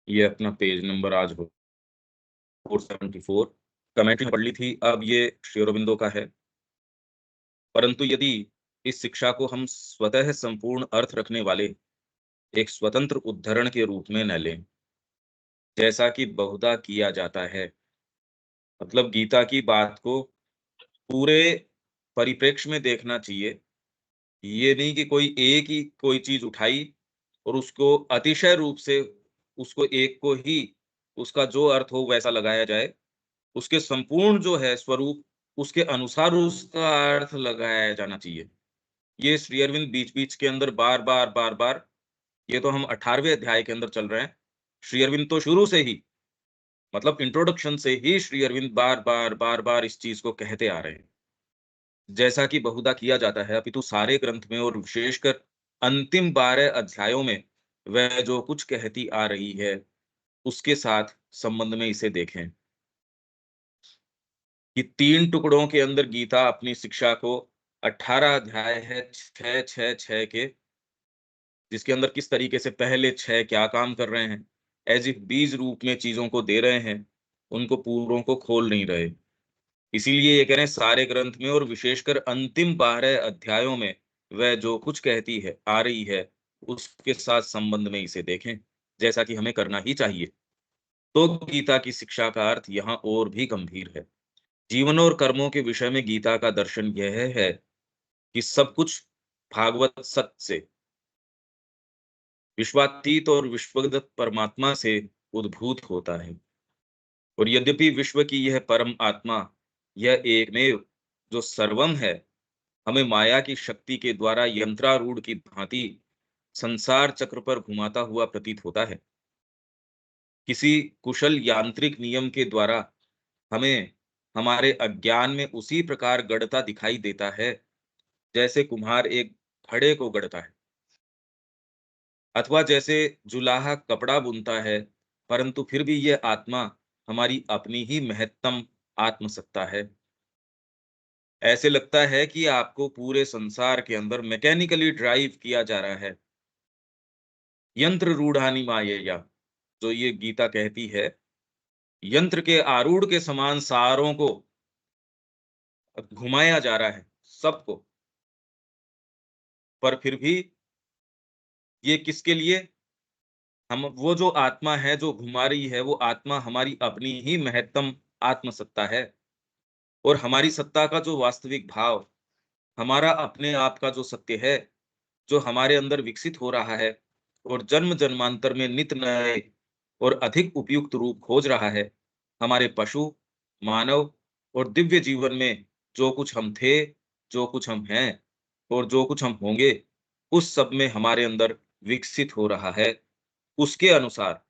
ये अपना page number आज हो 474। कमेंट्री पढ़ ली थी, अब ये श्री अरबिंदो का है। परंतु यदि इस शिक्षा को हम स्वतः संपूर्ण अर्थ रखने वाले एक स्वतंत्र उद्धरण के रूप में न लें, जैसा कि बहुधा किया जाता है, मतलब गीता की बात को पूरे परिप्रेक्ष्य में देखना चाहिए। ये नहीं कि कोई एक ही कोई चीज उठाई और उसको अतिशय रूप से उसको एक को ही उसका जो अर्थ हो वैसा लगाया जाए। उसके संपूर्ण जो है स्वरूप, उसके अनुसार उसका अर्थ लगाया जाना चाहिए। ये श्री अरविंद बीच-बीच के अंदर बार-बार, बार-बार, ये तो हम 18वें अध्याय के अंदर चल रहे हैं। श्री अरविंद तो शुरू से ही, मतलब इंट्रोडक्शन से ही श्री अरविंद बार-बार, बार-बार इस चीज को कहते आ रहे हैं। जैसा कि बहुधा किया जाता है, अपितु सारे ग्रंथ में और विशेषकर अंतिम 12 अध्यायों में वह जो कुछ कहती आ रही है, उसके साथ संबंध में इसे देखें कि 3 टुकड़ों के अंदर गीता अपनी शिक्षा को 18 अध्याय है 6, 6, 6 के, जिसके अंदर किस तरीके से पहले 6 क्या काम कर रहे हैं, एज़ इफ बीज रूप में चीज़ों को दे रहे हैं, उनको पूरों को खोल नहीं रहे। इसीलिए ये कह रहे हैं सारे ग्रंथ में और विशेषकर अंतिम 12 अध्यायों में वह जो कुछ कहती है आ रही है, उसके साथ संबंध में इसे देखें, जैसा कि हमें करना ही चाहिए। तो गीता की शिक्षा का अर्थ यहाँ और भी गंभीर है। जीवन और कर्मों के विषय में गीता का दर्शन यह है कि सब कुछ भागवत सत्य से, विश्वातीत और विश्वगत परमात्मा से उद्भूत होता है। और यद्यपि विश्व की यह परम आत्मा, यह एकमेव जो सर्वम है, हमें माया की शक्ति के द्वारा यंत्रारूढ़ की भांति संसार चक्र पर घुमाता हुआ प्रतीत होता है। किसी कुशल यांत्रिक नियम के द्वारा हमें हमारे अज्ञान में उसी प्रकार गढ़ता दिखाई देता है, जैसे कुम्हार एक घड़े को गढ़ता है, अथवा जैसे जुलाहा कपड़ा बुनता है। परंतु फिर भी यह आत्मा हमारी अपनी ही महत्तम आत्मसत्ता है। ऐसे लगता है कि आपको पूरे संसार के अंदर मैकेनिकली ड्राइव किया जा रहा है, यंत्र रूढ़ानि मायया, जो ये गीता कहती है, यंत्र के आरूढ़ के समान सारों को घुमाया जा रहा है, सबको। पर फिर भी ये किसके लिए? हम वो जो आत्मा है जो घुमा रही है, वो आत्मा हमारी अपनी ही महत्तम आत्मसत्ता है। और हमारी सत्ता का जो वास्तविक भाव, हमारा अपने आप का जो सत्य है, जो हमारे अंदर विकसित हो रहा है और जन्म जन्मांतर में नित नए और अधिक उपयुक्त रूप खोज रहा है, हमारे पशु, मानव और दिव्य जीवन में जो कुछ हम थे, जो कुछ हम हैं और जो कुछ हम होंगे, उस सब में हमारे अंदर विकसित हो रहा है। उसके अनुसार,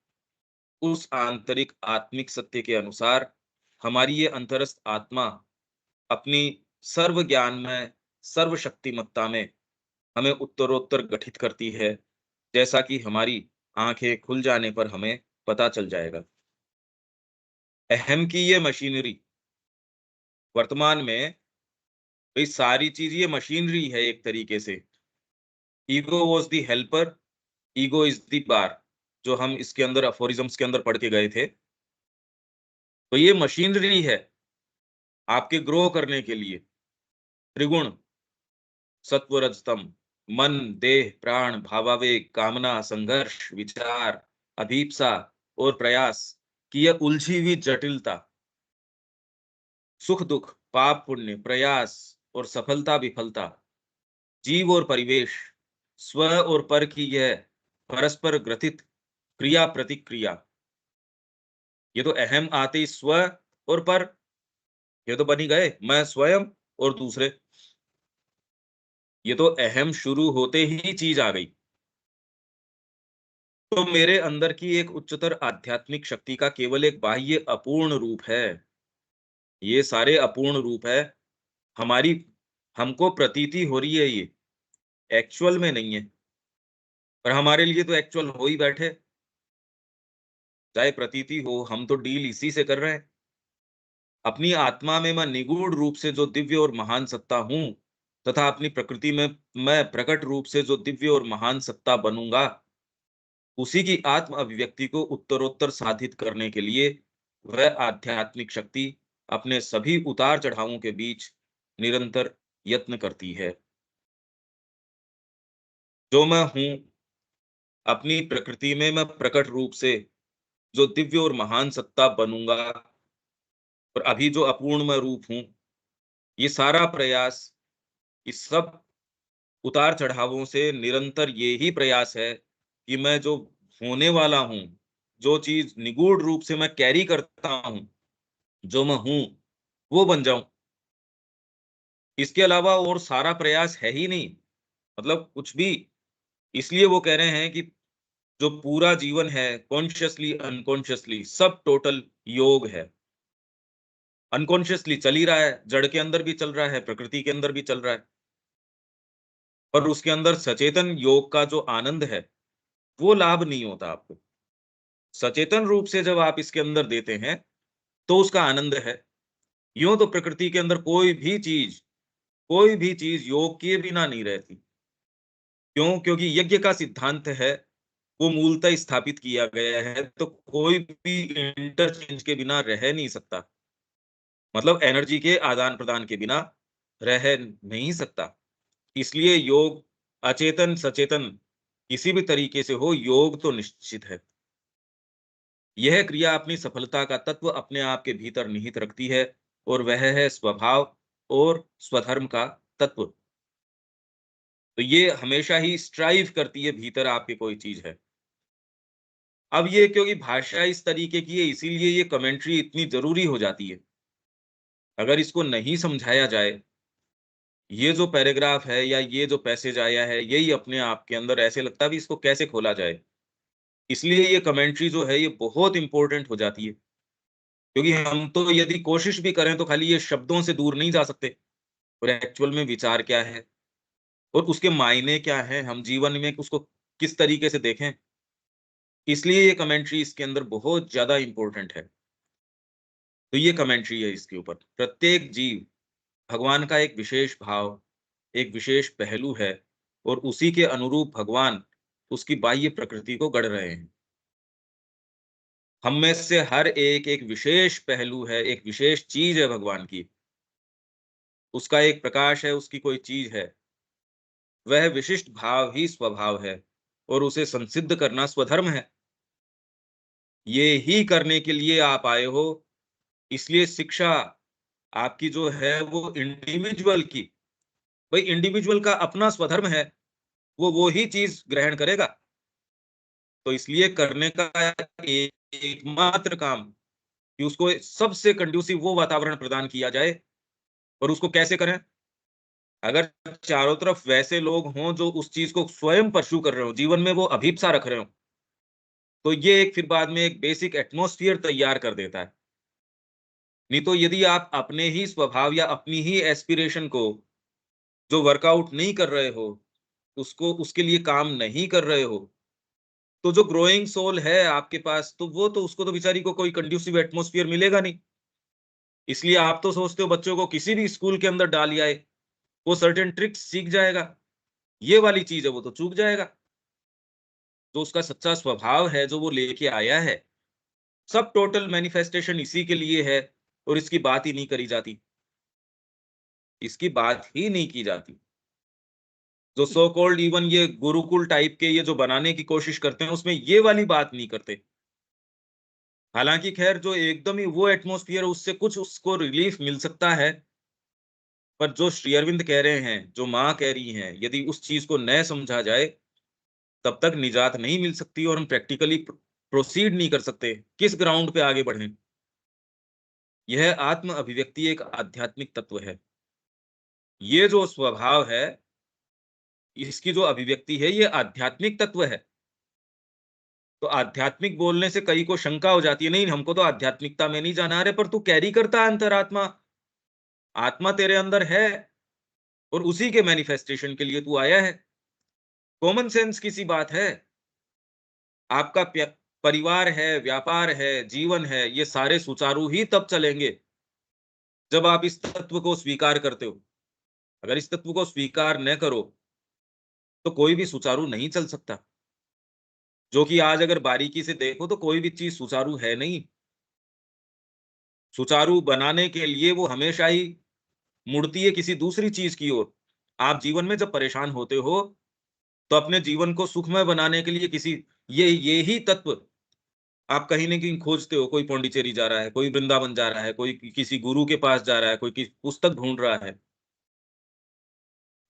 उस आंतरिक आत्मिक सत्य के अनुसार, हमारी ये अंतरस्थ आत्मा अपनी सर्व ज्ञान में, सर्व शक्तिमत्ता में हमें उत्तरोत्तर गठित करती है, जैसा कि हमारी आंखें खुल जाने पर हमें पता चल जाएगा। अहम की ये मशीनरी वर्तमान में, ये सारी चीज ये मशीनरी है एक तरीके से। Ego was the helper, ego is the bar, जो हम इसके अंदर अफोरिज्म्स के अंदर पढ़ के गए थे। तो ये मशीनरी है आपके ग्रो करने के लिए। त्रिगुण, सत्व रजतम, मन, देह, प्राण, भावावेग, कामना, संघर्ष, विचार, अभीप्सा और प्रयास की यह उलझी हुई जटिलता, सुख दुख, पाप पुण्य, प्रयास और सफलता विफलता, जीव और परिवेश, स्व और पर की यह परस्पर ग्रथित क्रिया प्रतिक्रिया। ये तो अहम आते ही स्व और पर, ये तो बनी गए मैं स्वयं और दूसरे। ये तो अहम शुरू होते ही चीज आ गई। तो मेरे अंदर की एक उच्चतर आध्यात्मिक शक्ति का केवल एक बाह्य अपूर्ण रूप है। ये सारे अपूर्ण रूप है। हमारी हमको प्रतीति हो रही है ये, एक्चुअल में नहीं है। पर हमारे लिए तो एक्चुअल हो ही बैठे। चाहे प्रतीति हो, हम तो डील इसी से कर रहे हैं। अपनी आत्मा में मैं निगूढ़ रूप से जो दिव्य और महान सत्ता हूँ, तथा अपनी प्रकृति में मैं प्रकट रूप से जो दिव्य और महान सत्ता बनूंगा, उसी की आत्म अभिव्यक्ति को उत्तरोत्तर साधित करने के लिए वह आध्यात्मिक शक्ति अपने सभी उतार चढ़ावों के बीच निरंतर यत्न करती है। जो मैं हूँ, अपनी प्रकृति में मैं प्रकट रूप से जो दिव्य और महान सत्ता बनूंगा, और अभी जो अपूर्ण मैं रूप हूँ, ये सारा प्रयास, इस सब उतार चढ़ावों से निरंतर ये ही प्रयास है कि मैं जो होने वाला हूँ, जो चीज निगूढ़ रूप से मैं कैरी करता हूँ, जो मैं हूँ, वो बन जाऊं। इसके अलावा और सारा प्रयास है ही नहीं, मतलब कुछ भी। इसलिए वो कह रहे हैं कि जो पूरा जीवन है, कॉन्शियसली अनकॉन्शियसली सब टोटल योग है। अनकॉन्शियसली चल ही रहा है, जड़ के अंदर भी चल रहा है, प्रकृति के अंदर भी चल रहा है, पर उसके अंदर सचेतन योग का जो आनंद है, वो लाभ नहीं होता आपको। सचेतन रूप से जब आप इसके अंदर देते हैं, तो उसका आनंद है। यूं तो प्रकृति के अंदर कोई भी चीज योग किए बिना नहीं रहती। क्यों? क्योंकि यज्ञ का सिद्धांत है, वो मूलतः स्थापित किया गया है, तो कोई भी इंटरचेंज के बिना रह नहीं सकता। मतलब एनर्जी के आदान प्रदान के बिना रह नहीं सकता। इसलिए योग, अचेतन सचेतन किसी भी तरीके से हो, योग तो निश्चित है। यह क्रिया अपनी सफलता का तत्व अपने आप के भीतर निहित रखती है, और वह है स्वभाव और स्वधर्म का तत्व। तो ये हमेशा ही स्ट्राइव करती है भीतर आपके कोई चीज है। अब ये क्योंकि भाषा इस तरीके की है, इसीलिए ये कमेंट्री इतनी जरूरी हो जाती है। अगर इसको नहीं समझाया जाए, ये जो पैराग्राफ है या ये जो पैसेज आया है, यही अपने आप के अंदर ऐसे लगता है भी इसको कैसे खोला जाए। इसलिए ये कमेंट्री जो है ये बहुत इंपॉर्टेंट हो जाती है, क्योंकि हम तो यदि कोशिश भी करें तो खाली ये शब्दों से दूर नहीं जा सकते, और एक्चुअल में विचार क्या है और उसके मायने क्या हैं, हम जीवन में उसको किस तरीके से देखें। इसलिए ये कमेंट्री इसके अंदर बहुत ज्यादा इंपॉर्टेंट है। तो ये कमेंट्री है इसके ऊपर। प्रत्येक जीव भगवान का एक विशेष भाव, एक विशेष पहलू है, और उसी के अनुरूप भगवान उसकी बाह्य प्रकृति को गढ़ रहे हैं। हम में से हर एक एक विशेष पहलू है, एक विशेष चीज है भगवान की। उसका एक प्रकाश है, उसकी कोई चीज है। वह विशिष्ट भाव ही स्वभाव है, और उसे संसिद्ध करना स्वधर्म है। ये ही करने के लिए आप आए हो। इसलिए शिक्षा आपकी जो है वो इंडिविजुअल की, भाई इंडिविजुअल का अपना स्वधर्म है, वो ही चीज ग्रहण करेगा। तो इसलिए करने का एकमात्र काम कि उसको सबसे कंड्यूसिव वो वातावरण प्रदान किया जाए। और उसको कैसे करें? अगर चारों तरफ वैसे लोग हों जो उस चीज को स्वयं परस्यू कर रहे हो, जीवन में वो अभीप्सा रख रहे हो, तो ये एक फिर बाद में एक बेसिक एटमॉस्फेयर तैयार कर देता है। नहीं तो यदि आप अपने ही स्वभाव या अपनी ही एस्पिरेशन को जो वर्कआउट नहीं कर रहे हो, उसको उसके लिए काम नहीं कर रहे हो, तो जो ग्रोइंग सोल है आपके पास, तो वो तो उसको तो बेचारी को कोई कंड्यूसिव एटमॉस्फेयर मिलेगा नहीं। इसलिए आप तो सोचते हो बच्चों को किसी भी स्कूल के अंदर डाल आए, वो सर्टेन ट्रिक्स सीख जाएगा। ये वाली चीज है वो तो चूक जाएगा। जो उसका सच्चा स्वभाव है, जो वो लेके आया है, सब टोटल मैनिफेस्टेशन इसी के लिए है, और इसकी बात ही नहीं करी जाती। इसकी बात ही नहीं की जाती। जो सो कॉल्ड इवन ये गुरुकुल टाइप के ये जो बनाने की कोशिश करते हैं, उसमें ये वाली बात नहीं करते। हालांकि खैर जो एकदम ही वो एटमॉस्फियर, उससे कुछ उसको रिलीफ मिल सकता है, पर जो श्री अरविंद कह रहे हैं, जो माँ कह रही हैं, यदि उस चीज को न समझा जाए, तब तक निजात नहीं मिल सकती, और हम प्रैक्टिकली प्रोसीड नहीं कर सकते। किस ग्राउंड पे आगे बढ़ें? यह आत्म अभिव्यक्ति एक आध्यात्मिक तत्व है। ये जो स्वभाव है, इसकी जो अभिव्यक्ति है, ये आध्यात्मिक तत्व है। तो आध्यात्मिक बोलने से कई को शंका हो जाती है, नहीं हमको तो आध्यात्मिकता में नहीं जाना। अरे पर तू कैरी करता है अंतरात्मा, आत्मा तेरे अंदर है, और उसी के मैनिफेस्टेशन के लिए तू आया है। कॉमन सेंस की सी बात है। आपका परिवार है, व्यापार है, जीवन है, ये सारे सुचारू ही तब चलेंगे जब आप इस तत्व को स्वीकार करते हो। अगर इस तत्व को स्वीकार न करो, तो कोई भी सुचारू नहीं चल सकता। जो कि आज अगर बारीकी से देखो तो कोई भी चीज सुचारू है नहीं। सुचारू बनाने के लिए वो हमेशा ही मुड़ती है किसी दूसरी चीज की ओर। आप जीवन में जब परेशान होते हो तो अपने जीवन को सुखमय बनाने के लिए किसी ये ही तत्व आप कहीं न कहीं खोजते हो। कोई पौंडीचेरी जा रहा है, कोई वृंदावन जा रहा है, कोई किसी गुरु के पास जा रहा है, कोई किसी पुस्तक ढूँढ रहा है।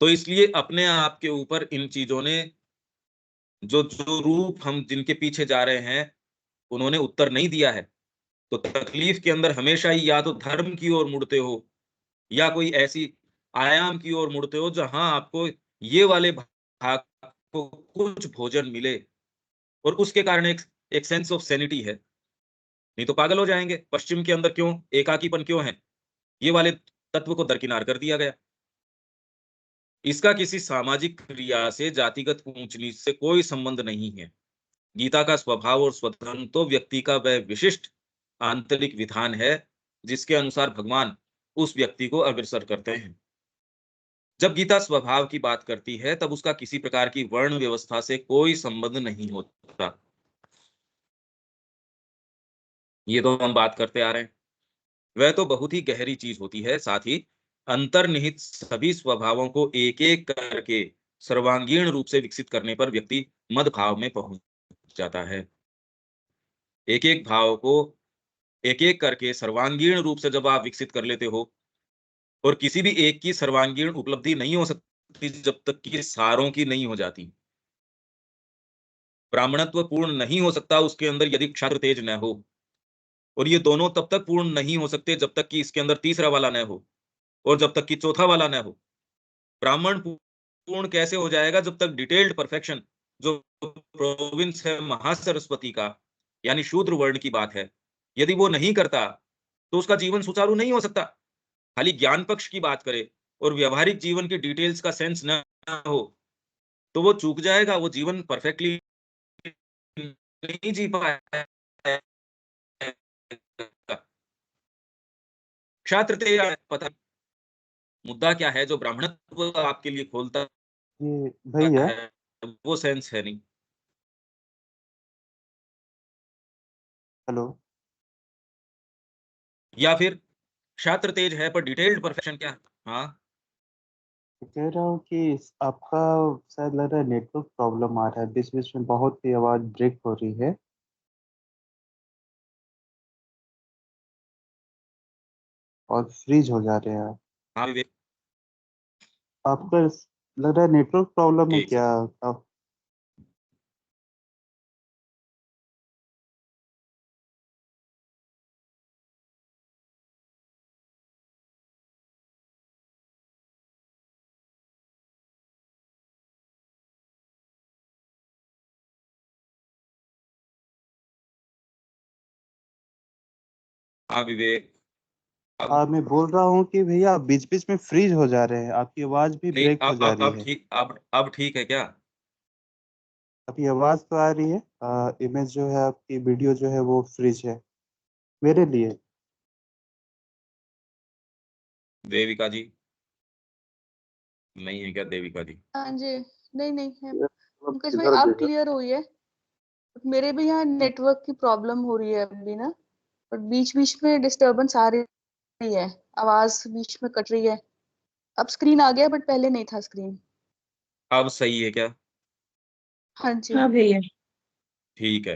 तो इसलिए अपने आप के ऊपर इन चीज़ों ने जो जो रूप हम जिनके पीछे जा रहे हैं, उन्होंने उत्तर नहीं दिया है। तो तकलीफ के अंदर हमेशा ही या तो धर्म की ओर मुड़ते हो या कोई ऐसी आयाम की ओर मुड़ते हो जहाँ आपको ये वाले भाग को कुछ भोजन मिले और उसके कारण एक सेंस ऑफ सैनिटी है। नहीं तो पागल हो जाएँगे। पश्चिम के अंदर क्यों एकाकीपन क्यों है? ये वाले तत्व को दरकिनार कर दिया गया। इसका किसी सामाजिक क्रिया से, जातिगत ऊंच-नीच से कोई संबंध नहीं है। गीता का स्वभाव और स्वधर्म तो व्यक्ति का वह विशिष्ट आंतरिक विधान है, जिसके अनुसार भगवान उस व्यक्ति को अग्रसर करते हैं। जब गीता स्वभाव की बात करती है, तब उसका किसी प्रकार की वर्ण व्यवस्था से कोई संबंध नहीं होता। ये तो हम बात करते आ रहे हैं। वह तो बहुत ही गहरी चीज होती है, साथ ही अंतर्निहित सभी स्वभावों को एक-एक करके सर्वांगीण रूप से विकसित करने पर व्यक्ति मद भाव में पहुंच जाता है। एक-एक भाव को एक-एक करके सर्वांगीण रूप से जब आप विकसित कर लेते हो और किसी भी एक की सर्वांगीण उपलब्धि नहीं हो सकती जब तक कि सारों की नहीं हो जाती। ब्राह्मणत्व पूर्ण नहीं हो सकता उसके अंदर यदि क्षात्र तेज न हो, और ये दोनों तब तक पूर्ण नहीं हो सकते जब तक कि इसके अंदर तीसरा वाला न हो, और जब तक कि चौथा वाला न हो। ब्राह्मण पूर्ण कैसे हो जाएगा जब तक डिटेल्ड परफेक्शन जो प्रोविंस है महासरस्वती का, यानी शूद्र वर्ण की बात है, यदि वो नहीं करता तो उसका जीवन सुचारू नहीं हो सकता। खाली ज्ञान पक्ष की बात करे और व्यवहारिक जीवन की डिटेल्स का सेंस न हो तो वो चूक जाएगा, वो जीवन परफेक्टली नहीं जी पाएगा। क्षात्र तेज पता मुद्दा क्या है जो ब्राह्मणत्व आपके लिए खोलता ये भैया, है, वो सेंस है नहीं। हेलो। या फिर क्षात्र तेज है पर डिटेल्ड परफेक्शन क्या? हाँ, मैं कह रहा हूँ कि आपका शायद लग रहा है नेटवर्क प्रॉब्लम आ रहा है, बीच-बीच में बहुत ही आवाज़ ब्रेक हो रही है और फ्रीज हो जा रहे हैं आप। हाँ विवेक, आपका लग रहा है नेटवर्क प्रॉब्लम है ठीक है। क्या? आप हाँ विवेक, अब मैं बोल रहा हूँ कि भैया आप बीच-बीच में फ्रीज हो जा रहे हैं, आपकी आवाज़ भी नहीं, ब्रेक हो जा रही अब है। ठीक, अब ठीक है क्या? आपकी आवाज़ तो आ रही है, इमेज जो है आपकी वीडियो जो है वो फ्रीज है, मेरे लिए। देविका जी, नहीं है क्या देविका जी? हाँ जी, नहीं, नहीं है। मतलब पंकज भाई किधर आप गए? क्लियर हुई है। मेरे भी यहाँ नेटवर्क की प्रॉब्लम हो रही है अभी ना, बट बीच-बीच में डिस्टरबेंस आ रही है, आवाज़ बीच में कट रही है। अब स्क्रीन आ गया बट पहले नहीं था स्क्रीन। अब सही है क्या? हाँ जी। हाँ भैया। ठीक है।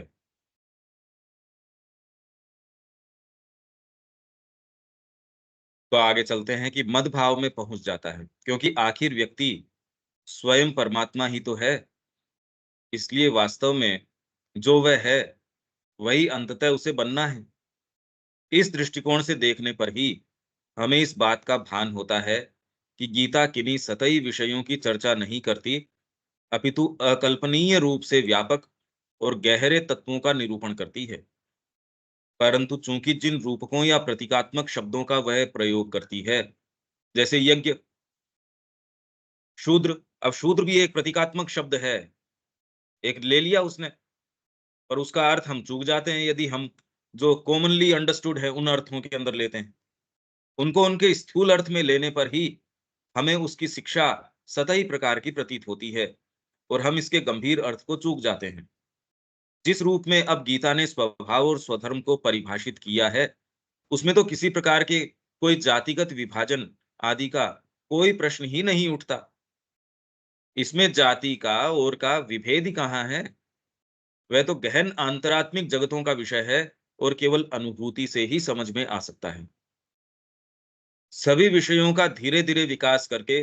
तो आगे चलते हैं कि मद भाव में पहुंच जाता है, क्योंकि आखिर व्यक्ति स्वयं परमात्मा ही तो है। इसलिए वास्तव में जो वह है, वही अंततः उसे बनना है। इस दृष्टिकोण से देखने पर ही हमें इस बात का भान होता है कि गीता किन्हीं सतही विषयों की चर्चा नहीं करती, अपितु अकल्पनीय रूप से व्यापक और गहरे तत्वों का निरूपण करती है। परंतु चूंकि जिन रूपकों या प्रतीकात्मक शब्दों का वह प्रयोग करती है, जैसे यज्ञ, शूद्र, अब शूद्र भी एक प्रतीकात्मक शब्द है, एक ले लिया उसने, पर उसका अर्थ हम चूक जाते हैं यदि हम जो कॉमनली अंडरस्टूड है उन अर्थों के अंदर लेते हैं। उनको उनके स्थूल अर्थ में लेने पर ही हमें उसकी शिक्षा सतही प्रकार की प्रतीत होती है और हम इसके गंभीर अर्थ को चूक जाते हैं। जिस रूप में अब गीता ने स्वभाव और स्वधर्म को परिभाषित किया है, उसमें तो किसी प्रकार के कोई जातिगत विभाजन आदि का कोई प्रश्न ही नहीं उठता। इसमें जाति का और का विभेद ही कहाँ है? वह तो गहन आंतरात्मिक जगतों का विषय है और केवल अनुभूति से ही समझ में आ सकता है। सभी विषयों का धीरे धीरे विकास करके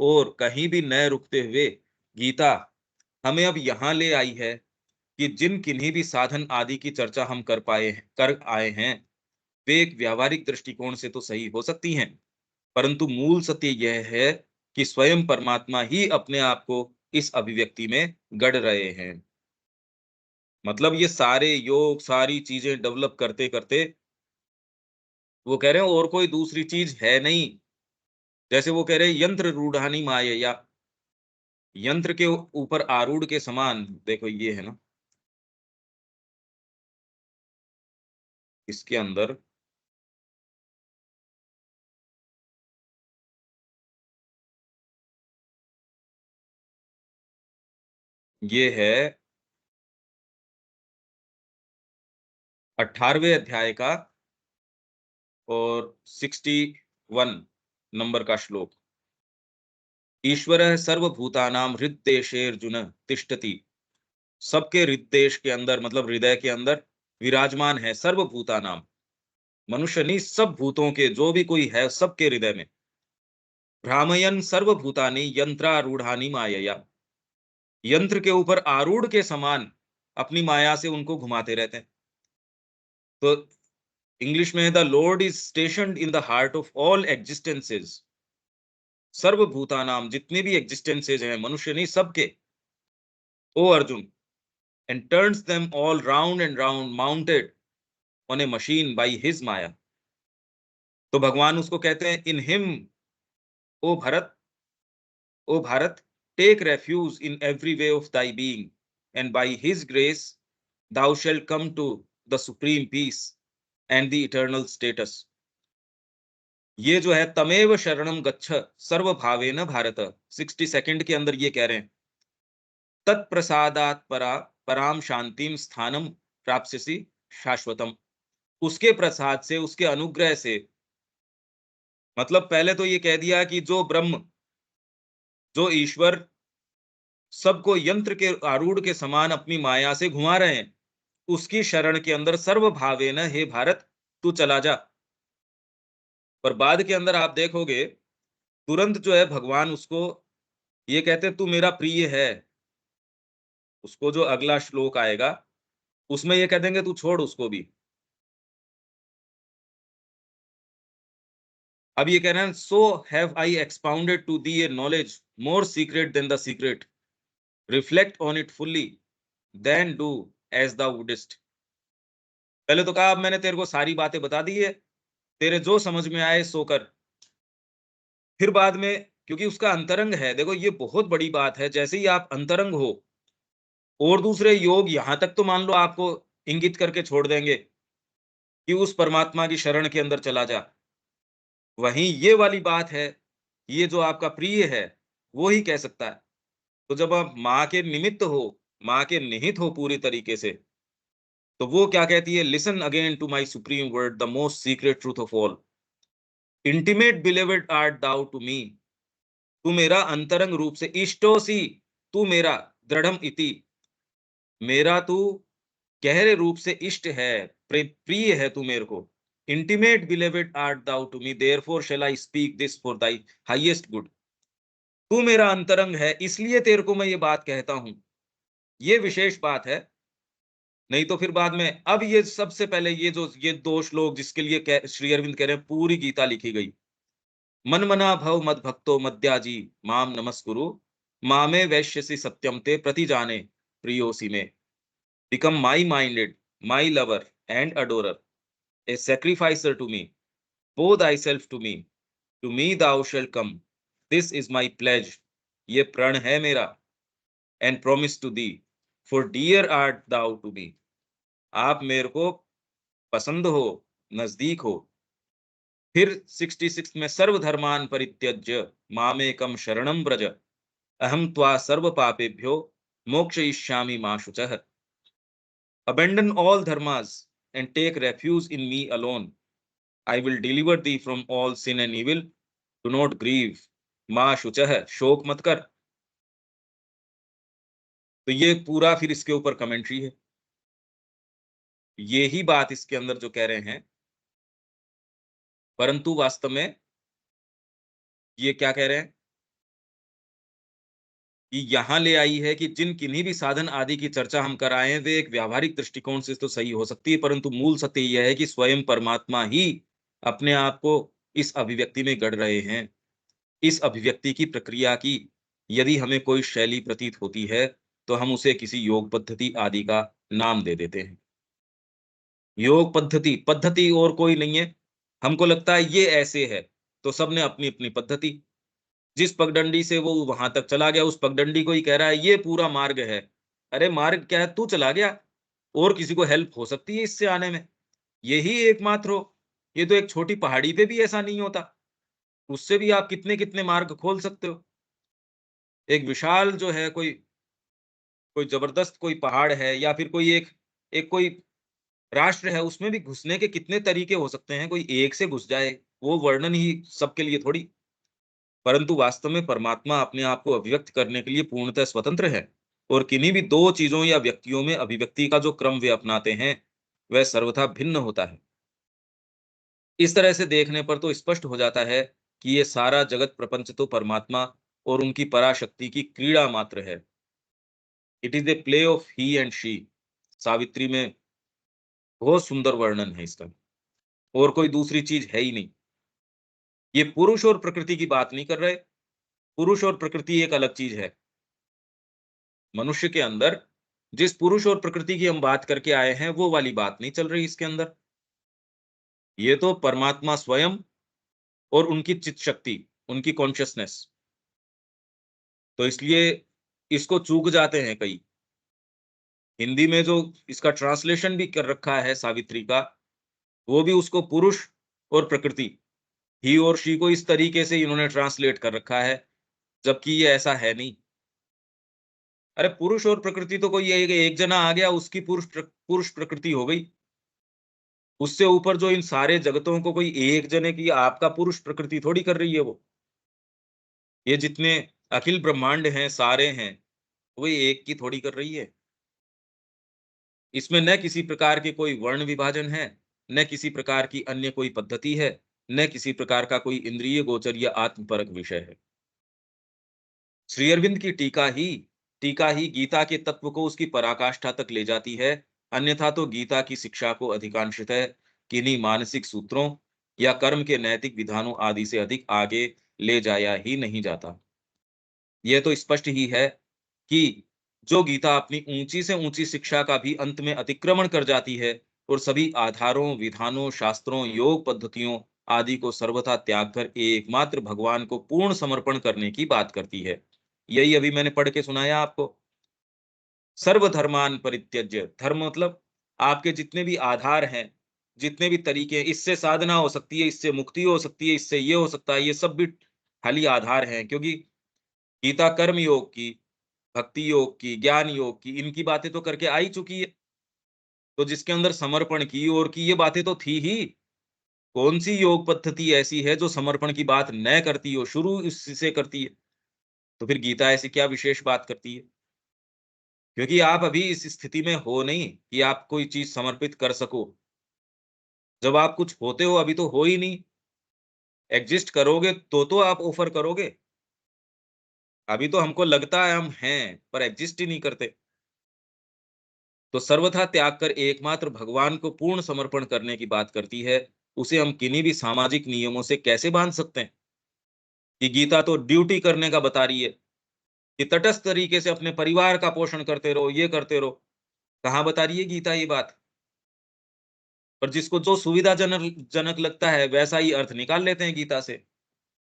और कहीं भी न रुकते हुए गीता हमें अब यहाँ ले आई है कि जिन किन्हीं भी साधन आदि की चर्चा हम कर आए हैं, वे एक व्यावहारिक दृष्टिकोण से तो सही हो सकती हैं, परंतु मूल सत्य यह है कि स्वयं परमात्मा ही अपने आप को इस अभिव्यक्ति में गढ़ रहे हैं। मतलब ये सारे योग, सारी चीजें डेवलप करते करते वो कह रहे हैं और कोई दूसरी चीज है नहीं। जैसे वो कह रहे हैं यंत्र रूढ़ानी मायया, यंत्र के ऊपर आरूढ़ के समान। देखो ये है ना, इसके अंदर ये है 18वें अध्याय का और 61 नंबर का श्लोक। ईश्वरः सर्वभूतानां हृद्देशेर्जुन तिष्ठति। सबके हृदय के अंदर, मतलब हृदय के अंदर विराजमान है। सर्वभूतानाम, मनुष्य नहीं, सब भूतों के, जो भी कोई है सबके हृदय में। भ्रामयन सर्वभूतानि यंत्रारूढ़ानि मायया, यंत्र के ऊपर आरूढ़ के समान अपनी माया से उनको घुमाते रहते हैं। तो इंग्लिश में the lord is stationed in the heart of all existences. सर्वभूतानाम, जितने भी एग्जिस्टेंसेज हैं, मनुष्य नहीं सबके, ओ Arjun, and turns them all round and round, mounted on a machine by his माया। तो भगवान उसको कहते हैं in him, O Bharat, O Bharat, take refuge in every way of thy being, and by his grace thou shalt come to the supreme peace and the eternal status। ये जो है तमेव शरणम गच्छ सर्वभावेन भारत, 62 के अंदर ये कह रहे हैं तत्प्रसादात पराम शांतिम स्थानम प्राप्स्यसि शाश्वतम। उसके प्रसाद से, उसके अनुग्रह से, मतलब पहले तो ये कह दिया कि जो ब्रह्म, जो ईश्वर सबको यंत्र के आरूढ़ के समान अपनी माया से घुमा रहे हैं, उसकी शरण के अंदर सर्वभावेन, हे भारत तू चला जा। पर बाद के अंदर आप देखोगे तुरंत जो है भगवान उसको ये कहते तू मेरा प्रिय है। उसको जो अगला श्लोक आएगा उसमें ये कह देंगे तू छोड़ उसको भी। अब ये कह रहे हैं so have I expounded to thee a knowledge more secret than the secret, reflect on it fully, then do as the wouldst. पहले तो कहा अब मैंने तेरे को सारी बातें बता दी है, तेरे जो समझ में आए सो कर। फिर बाद में, क्योंकि उसका अंतरंग है, देखो ये बहुत बड़ी बात है, जैसे ही आप अंतरंग हो और दूसरे योग यहां तक तो मान लो आपको इंगित करके छोड़ देंगे कि उस परमात्मा की शरण के अंदर चला जा। वहीं ये वाली बात है, ये जो आपका प्रिय है वो ही कह सकता है। तो जब आप माँ के निमित्त हो, माँ के निहित हो पूरी तरीके से, तो वो क्या कहती है, listen again to my supreme word the most secret truth of all, intimate beloved art thou to me. तू मेरा अंतरंग रूप से, इष्टोसी तू मेरा, दृढ़म इति, मेरा तू गहरे रूप से इष्ट है, प्रिय है तू मेरे को। Intimate beloved art thou to me, therefore shall I speak this for thy highest good. तू मेरा अंतरंग है, इसलिए तेरे को मैं ये बात कहता हूं। ये विशेष बात है। नहीं तो फिर बाद में, अब ये सबसे पहले ये दो श्लोक जिसके लिए श्री अरविंद कह रहे हैं पूरी गीता लिखी गई। मन मना भव मद भक्तो मद्याजी माम नमस्कुरु, मामे वैश्यसि सत्यम ते प्रति जाने प्रियोसी में। Become my minded, my lover and adorer, a sacrificer to me, bow thyself to me thou shalt come, this is my pledge, ये प्रण है मेरा, and promise to thee, for dear art thou to me। आप मेरे को पसंद हो, नजदीक हो। फिर 66 में सर्वधर्मान परित्यज्य मामेकम शरणम ब्रज, अहम त्वा सर्व पापेभ्यो मोक्षयिष्यामि मा शुचः। abandon all dharmas and take refuge in me alone. I will deliver thee from all sin and evil. Do not grieve. माँ शुचः, शोक मत कर। तो ये पूरा फिर इसके ऊपर कमेंट्री है। यही बात इसके अंदर जो कह रहे हैं, परंतु वास्तव में ये क्या कह रहे हैं कि यहां ले आई है कि जिन किन्हीं भी साधन आदि की चर्चा हम कर आए हैं वे एक व्यावहारिक दृष्टिकोण से तो सही हो सकती है, परंतु मूल सत्य यह है कि स्वयं परमात्मा ही अपने आप को इस अभिव्यक्ति में गढ़ रहे हैं। इस अभिव्यक्ति की प्रक्रिया की यदि हमें कोई शैली प्रतीत होती है तो हम उसे किसी योग पद्धति आदि का नाम दे देते हैं। योग पद्धति पद्धति और कोई नहीं है। हमको लगता है ये ऐसे है, तो सबने अपनी अपनी पद्धति, जिस पगडंडी से वो वहां तक चला गया उस पगडंडी को ही कह रहा है ये पूरा मार्ग है। अरे मार्ग क्या है, तू चला गया, और किसी को हेल्प हो सकती है इससे आने में, यही एकमात्र हो। ये तो एक छोटी पहाड़ी पे भी ऐसा नहीं होता, उससे भी आप कितने कितने मार्ग खोल सकते हो। एक विशाल जो है कोई कोई जबरदस्त कोई पहाड़ है, या फिर कोई एक एक कोई राष्ट्र है, उसमें भी घुसने के कितने तरीके हो सकते हैं, कोई एक से घुस जाए वो वर्णन ही सबके लिए थोड़ी। परंतु वास्तव में परमात्मा अपने आप को अभिव्यक्त करने के लिए पूर्णतः स्वतंत्र है, और किन्हीं भी दो चीजों या व्यक्तियों में अभिव्यक्ति का जो क्रम वे अपनाते हैं वह सर्वथा भिन्न होता है। इस तरह से देखने पर तो स्पष्ट हो जाता है कि ये सारा जगत प्रपंच तो परमात्मा और उनकी पराशक्ति की क्रीड़ा मात्र है। It is a play of he and she. Savitri में बहुत सुंदर वर्णन है इसका, और कोई दूसरी चीज है ही नहीं। ये पुरुष और प्रकृति की बात नहीं कर रहे। पुरुष और प्रकृति एक अलग चीज है। मनुष्य के अंदर जिस पुरुष और प्रकृति की हम बात करके आए हैं वो वाली बात नहीं चल रही इसके अंदर। ये तो परमात्मा स्वयं और उनकी चित्त शक्ति, उनकी कॉन्शियसनेस। तो इसलिए इसको चूक जाते हैं कई। हिंदी में जो इसका ट्रांसलेशन भी कर रखा है सावित्री का, वो भी उसको पुरुष और प्रकृति, ही और शी को इस तरीके से इन्होंने ट्रांसलेट कर रखा है, जबकि ये ऐसा है नहीं। अरे पुरुष और प्रकृति तो कोई एक जना आ गया उसकी पुरुष प्रकृति हो गई। उससे ऊपर जो इन सारे जगतों को कोई एक जने की आपका पुरुष प्रकृति थोड़ी कर रही है वो। ये जितने अखिल ब्रह्मांड हैं सारे हैं, वो एक की थोड़ी कर रही है। इसमें न किसी प्रकार के कोई वर्ण विभाजन है, न किसी प्रकार की अन्य कोई पद्धति है, न किसी प्रकार का कोई इंद्रिय गोचर या आत्मपरक विषय है। श्री अरविंद की टीका ही गीता के तत्व को उसकी पराकाष्ठा तक ले जाती है। अन्यथा तो गीता की शिक्षा को अधिकांशतः किन्हीं मानसिक सूत्रों या कर्म के नैतिक विधानों आदि से अधिक आगे ले जाया ही नहीं जाता। यह तो स्पष्ट ही है कि जो गीता अपनी ऊंची से ऊंची शिक्षा का भी अंत में अतिक्रमण कर जाती है और सभी आधारों, विधानों, शास्त्रों, योग पद्धतियों आदि को सर्वथा त्याग कर एकमात्र भगवान को पूर्ण समर्पण करने की बात करती है। यही अभी मैंने पढ़ के सुनाया आपको। सर्वधर्मान परित्यज्य, धर्म मतलब आपके जितने भी आधार हैं, जितने भी तरीके, इससे साधना हो सकती है, इससे मुक्ति हो सकती है, इससे ये हो सकता है, ये सब भी खाली आधार हैं। क्योंकि गीता कर्म योग की, भक्ति योग की, ज्ञान योग की, इनकी बातें तो करके आ ही चुकी है। तो जिसके अंदर समर्पण की और की ये बातें तो थी ही। कौन सी योग पद्धति ऐसी है जो समर्पण की बात न करती हो, शुरू इससे करती है? तो फिर गीता ऐसी क्या विशेष बात करती है? क्योंकि आप अभी इस स्थिति में हो नहीं कि आप कोई चीज समर्पित कर सको। जब आप कुछ होते हो, अभी तो हो ही नहीं। एग्जिस्ट करोगे तो आप ऑफर करोगे। अभी तो हमको लगता है हम हैं, पर एग्जिस्ट ही नहीं करते। तो सर्वथा त्याग कर एकमात्र भगवान को पूर्ण समर्पण करने की बात करती है। उसे हम किन्हीं भी सामाजिक नियमों से कैसे बांध सकते हैं? कि गीता तो ड्यूटी करने का बता रही है कि तटस्थ तरीके से अपने परिवार का पोषण करते रहो, ये करते रहो। कहाँ बता रही है गीता ये बात? पर जिसको जो सुविधाजनक जनक लगता है वैसा ही अर्थ निकाल लेते हैं गीता से।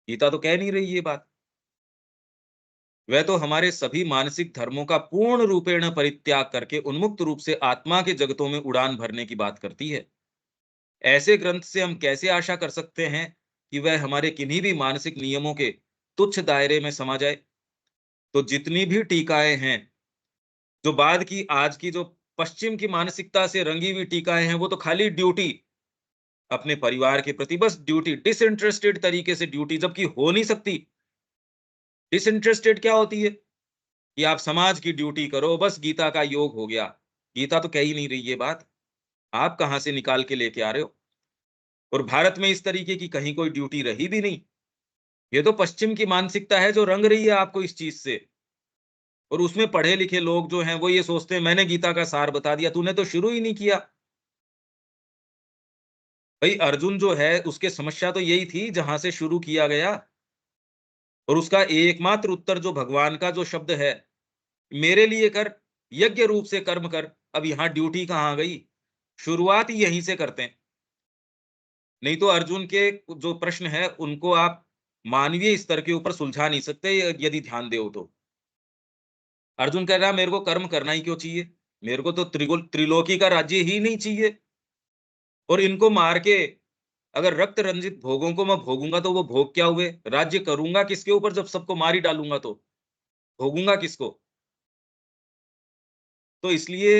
गीता तो कह नहीं रही ये बात। वह तो हमारे सभी मानसिक धर्मों का पूर्ण रूपेण परित्याग करके उन्मुक्त रूप से आत्मा के जगतों में उड़ान भरने की बात करती है। ऐसे ग्रंथ से हम कैसे आशा कर सकते हैं कि वह हमारे किन्हीं भी मानसिक नियमों के तुच्छ दायरे में समा जाए? तो जितनी भी टीकाएं हैं, जो बाद की आज की जो पश्चिम की मानसिकता से रंगी हुई टीकाएं हैं, वो तो खाली ड्यूटी अपने परिवार के प्रति, बस ड्यूटी, डिसइंटरेस्टेड तरीके से ड्यूटी, जबकि हो नहीं सकती। डिसइंटरेस्टेड क्या होती है कि आप समाज की ड्यूटी करो, बस गीता का योग हो गया। गीता तो कह ही नहीं रही ये बात, आप कहां से निकाल के लेके आ रहे हो? और भारत में इस तरीके की कहीं कोई ड्यूटी रही भी नहीं। ये तो पश्चिम की मानसिकता है जो रंग रही है आपको इस चीज से। और उसमें पढ़े लिखे लोग जो हैं वो ये सोचते हैं मैंने गीता का सार बता दिया, तूने तो शुरू ही नहीं किया। भाई अर्जुन जो है उसके समस्या तो यही थी जहां से शुरू किया गया, और उसका एकमात्र उत्तर जो भगवान का जो शब्द है, मेरे लिए कर, यज्ञ रूप से कर्म कर। अब यहां ड्यूटी कहां आ गई? शुरुआत ही यहीं से करते हैं। नहीं तो अर्जुन के जो प्रश्न है उनको आप मानवीय स्तर के ऊपर सुलझा नहीं सकते यदि ध्यान दो तो। अर्जुन कह रहा मेरे को कर्म करना ही क्यों चाहिए, मेरे को तो त्रिलोकी का राज्य ही नहीं चाहिए। और इनको मार के अगर रक्त रंजित भोगों को मैं भोगूंगा तो वो भोग क्या हुए? राज्य करूंगा किसके ऊपर जब सबको मार ही डालूंगा? तो भोगूंगा किसको? तो इसलिए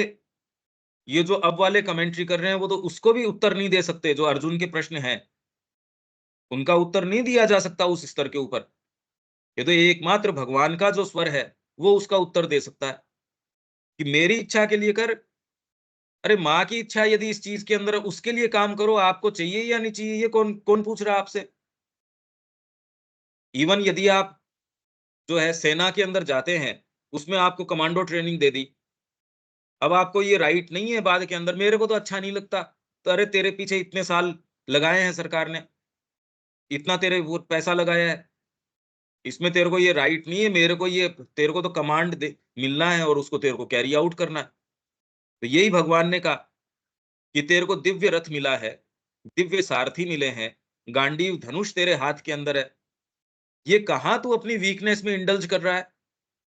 ये जो अब वाले कमेंट्री कर रहे हैं वो तो उसको भी उत्तर नहीं दे सकते। जो अर्जुन के प्रश्न है उनका उत्तर नहीं दिया जा सकता उस स्तर के ऊपर। ये तो एकमात्र भगवान का जो स्वर है वो उसका उत्तर दे सकता है कि मेरी इच्छा के लिए कर। अरे माँ की इच्छा यदि इस चीज के अंदर, उसके लिए काम करो, आपको चाहिए या नहीं चाहिए ये कौन कौन पूछ रहा है आपसे? इवन यदि आप जो है सेना के अंदर जाते हैं, उसमें आपको कमांडो ट्रेनिंग दे दी, अब आपको ये राइट नहीं है बाद के अंदर मेरे को तो अच्छा नहीं लगता, तो अरे तेरे पीछे इतने साल लगाए हैं सरकार ने, इतना तेरे वो पैसा लगाया है, इसमें तेरे को ये राइट नहीं है, मेरे को ये, तेरे को तो कमांड दे मिलना है और उसको तेरे को कैरी आउट करना है। तो यही भगवान ने कहा कि तेरे को दिव्य रथ मिला है, दिव्य सारथी मिले हैं, गांडीव धनुष तेरे हाथ के अंदर है, ये कहां तू अपनी वीकनेस में इंडल्ज कर रहा है?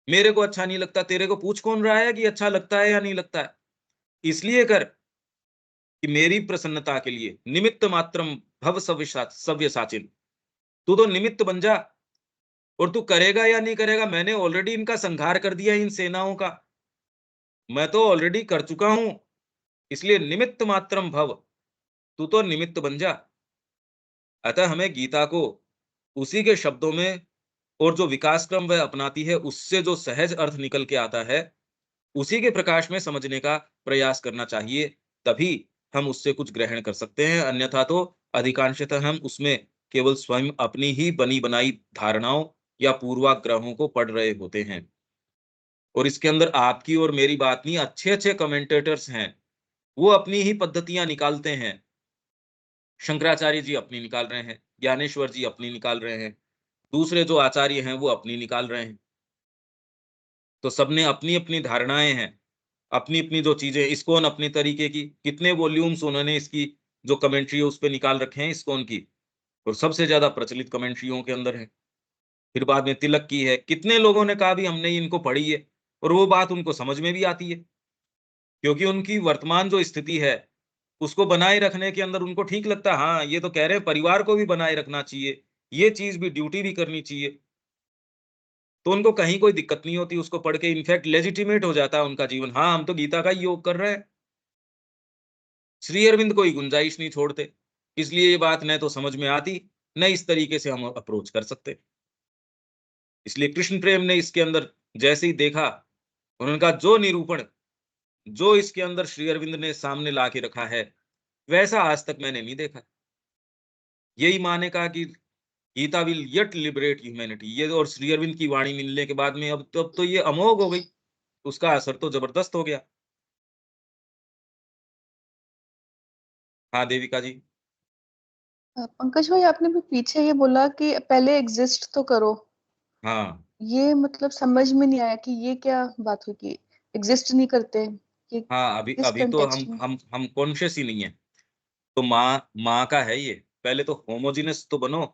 मेरे को अच्छा नहीं लगता, तेरे को पूछ कौन रहा है कि अच्छा लगता है या नहीं लगता है? इसलिए कर कि मेरी प्रसन्नता के लिए निमित्त मात्रम भव सव्य साचिन, तू तो निमित्त बन जा। और तू करेगा या नहीं करेगा, मैंने ऑलरेडी इनका संहार कर दिया इन सेनाओं का, मैं तो ऑलरेडी कर चुका हूं, इसलिए निमित्त मात्रम भव, तू तो निमित्त बन जा। अतः हमें गीता को उसी के शब्दों में, और जो विकास क्रम वह अपनाती है उससे जो सहज अर्थ निकल के आता है, उसी के प्रकाश में समझने का प्रयास करना चाहिए। तभी हम उससे कुछ ग्रहण कर सकते हैं, अन्यथा तो अधिकांशतः हम उसमें केवल स्वयं अपनी ही बनी बनाई धारणाओं या पूर्वाग्रहों को पढ़ रहे होते हैं। और इसके अंदर आपकी और मेरी बात नहीं, अच्छे अच्छे कमेंटेटर्स हैं, वो अपनी ही पद्धतियां निकालते हैं। शंकराचार्य जी अपनी निकाल रहे हैं, ज्ञानेश्वर जी अपनी निकाल रहे हैं, दूसरे जो आचार्य हैं वो अपनी निकाल रहे हैं। तो सबने अपनी अपनी धारणाएं हैं, अपनी अपनी जो चीजें, इस्कॉन अपने तरीके की, कितने वॉल्यूम्स उन्होंने इसकी जो कमेंट्री है उस पर निकाल रखे हैं इस्कॉन की, और सबसे ज्यादा प्रचलित कमेंट्रियों के अंदर है। फिर बाद में तिलक की है, कितने लोगों ने कहा भी हमने इनको पढ़ी है, और वो बात उनको समझ में भी आती है, क्योंकि उनकी वर्तमान जो स्थिति है उसको बनाए रखने के अंदर उनको ठीक लगता है। हाँ ये तो कह रहे हैं परिवार को भी बनाए रखना चाहिए, ये चीज भी, ड्यूटी भी करनी चाहिए, तो उनको कहीं कोई दिक्कत नहीं होती उसको पढ़ के, इनफैक्ट लेजिटिमेट हो जाता है उनका जीवन। हाँ हम तो गीता का ही योग कर रहे हैं। श्री अरविंद कोई गुंजाइश नहीं छोड़ते, इसलिए ये बात न तो समझ में आती, न इस तरीके से हम अप्रोच कर सकते। इसलिए कृष्ण प्रेम ने इसके अंदर जैसे ही देखा, उन्होंने कहा जो निरूपण, जो इसके अंदर श्री अरविंद ने सामने ला के रखा है वैसा आज तक मैंने नहीं देखा। यही माँ ने कहा कि Gita will yet liberate humanity, ये और श्री अरविंद की वाणी मिलने के बाद में अब तो ये अमोघ हो गई, उसका असर तो जबरदस्त हो गया। हाँ देविका जी। पंकज भाई आपने भी पीछे ये बोला कि पहले एग्जिस्ट तो करो, हाँ ये मतलब समझ में नहीं आया कि ये क्या बात हुई कि एग्जिस्ट नहीं करते, कि हाँ, अभी किस अभी तो कंटेक्स्ट में? हम कॉन्शियस ही नहीं है। तो माँ का है ये, पहले तो होमोजीनस तो बनो,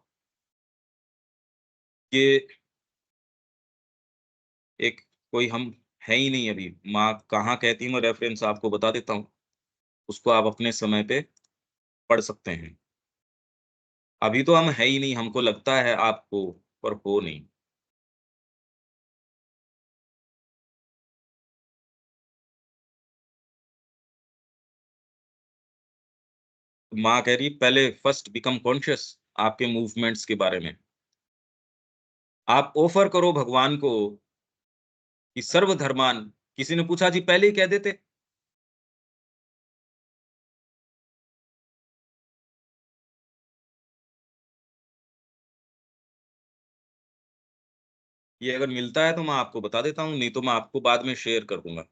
कि एक कोई हम है ही नहीं अभी। माँ कहाँ कहती, मैं रेफरेंस आपको बता देता हूँ, उसको आप अपने समय पे पढ़ सकते हैं। अभी तो हम है ही नहीं, हमको लगता है आपको, पर हो नहीं। माँ कह रही पहले फर्स्ट बिकम कॉन्शियस आपके मूवमेंट्स के बारे में। आप ऑफर करो भगवान को कि सर्वधर्मान, किसी ने पूछा जी पहले ही कह देते। ये अगर मिलता है तो मैं आपको बता देता हूँ, नहीं तो मैं आपको बाद में शेयर कर दूंगा।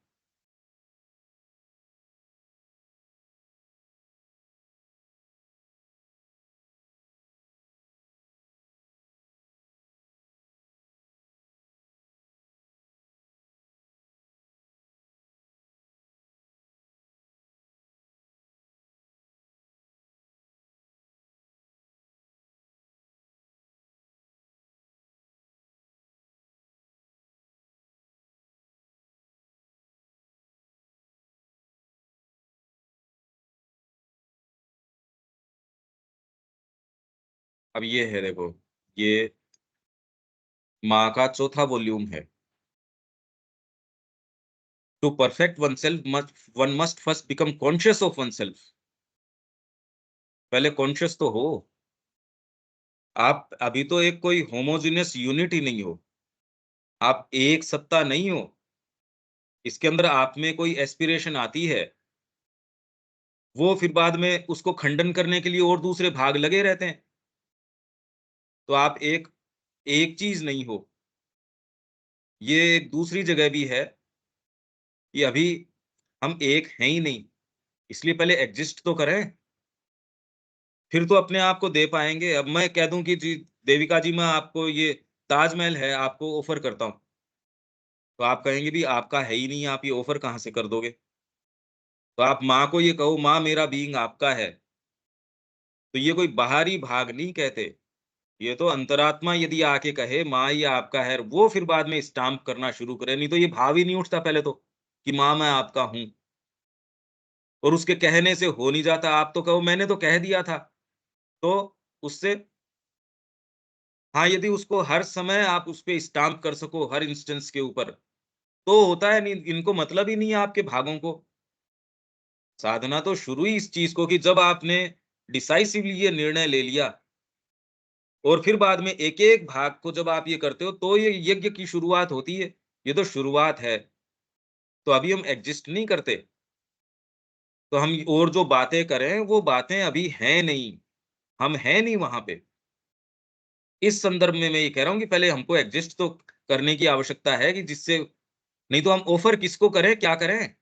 अब ये है देखो, ये माँ का चौथा वॉल्यूम है। To perfect oneself one must first become conscious of oneself. पहले कॉन्शियस तो हो। आप अभी तो एक कोई होमोजीनियस यूनिट ही नहीं हो, आप एक सत्ता नहीं हो। इसके अंदर आप में कोई एस्पिरेशन आती है, वो फिर बाद में उसको खंडन करने के लिए और दूसरे भाग लगे रहते हैं। तो आप एक एक चीज नहीं हो। ये एक दूसरी जगह भी है कि अभी हम एक हैं ही नहीं, इसलिए पहले एग्जिस्ट तो करें, फिर तो अपने आप को दे पाएंगे। अब मैं कह दूं कि जी देविका जी, मैं आपको ये ताजमहल है आपको ऑफर करता हूं, तो आप कहेंगे भी आपका है ही नहीं, आप ये ऑफर कहाँ से कर दोगे। तो आप माँ को ये कहो माँ मेरा बीइंग आपका है, तो ये कोई बाहरी भाग नहीं कहते, ये तो अंतरात्मा यदि आके कहे माँ ये आपका है, वो फिर बाद में स्टाम्प करना शुरू करे। नहीं तो ये भाव ही नहीं उठता पहले तो कि माँ मैं आपका हूं, और उसके कहने से हो नहीं जाता। आप तो कहो मैंने तो कह दिया था, तो उससे हाँ, यदि उसको हर समय आप उस पे स्टाम्प कर सको हर इंस्टेंस के ऊपर, तो होता है नहीं, इनको मतलब ही नहीं है आपके भागों को। साधना तो शुरू ही इस चीज को कि जब आपने डिसाइसिवली ये निर्णय ले लिया, और फिर बाद में एक-एक भाग को जब आप ये करते हो, तो ये यज्ञ की शुरुआत होती है। ये तो शुरुआत है। तो अभी हम एग्जिस्ट नहीं करते। तो हम और जो बातें करें, वो बातें अभी हैं नहीं। हम हैं नहीं वहाँ पे। इस संदर्भ में मैं ये कह रहा हूँ कि पहले हमको एग्जिस्ट तो करने की आवश्यकता है, कि जिससे नहीं तो हम ऑफर किसको करें, क्या करें?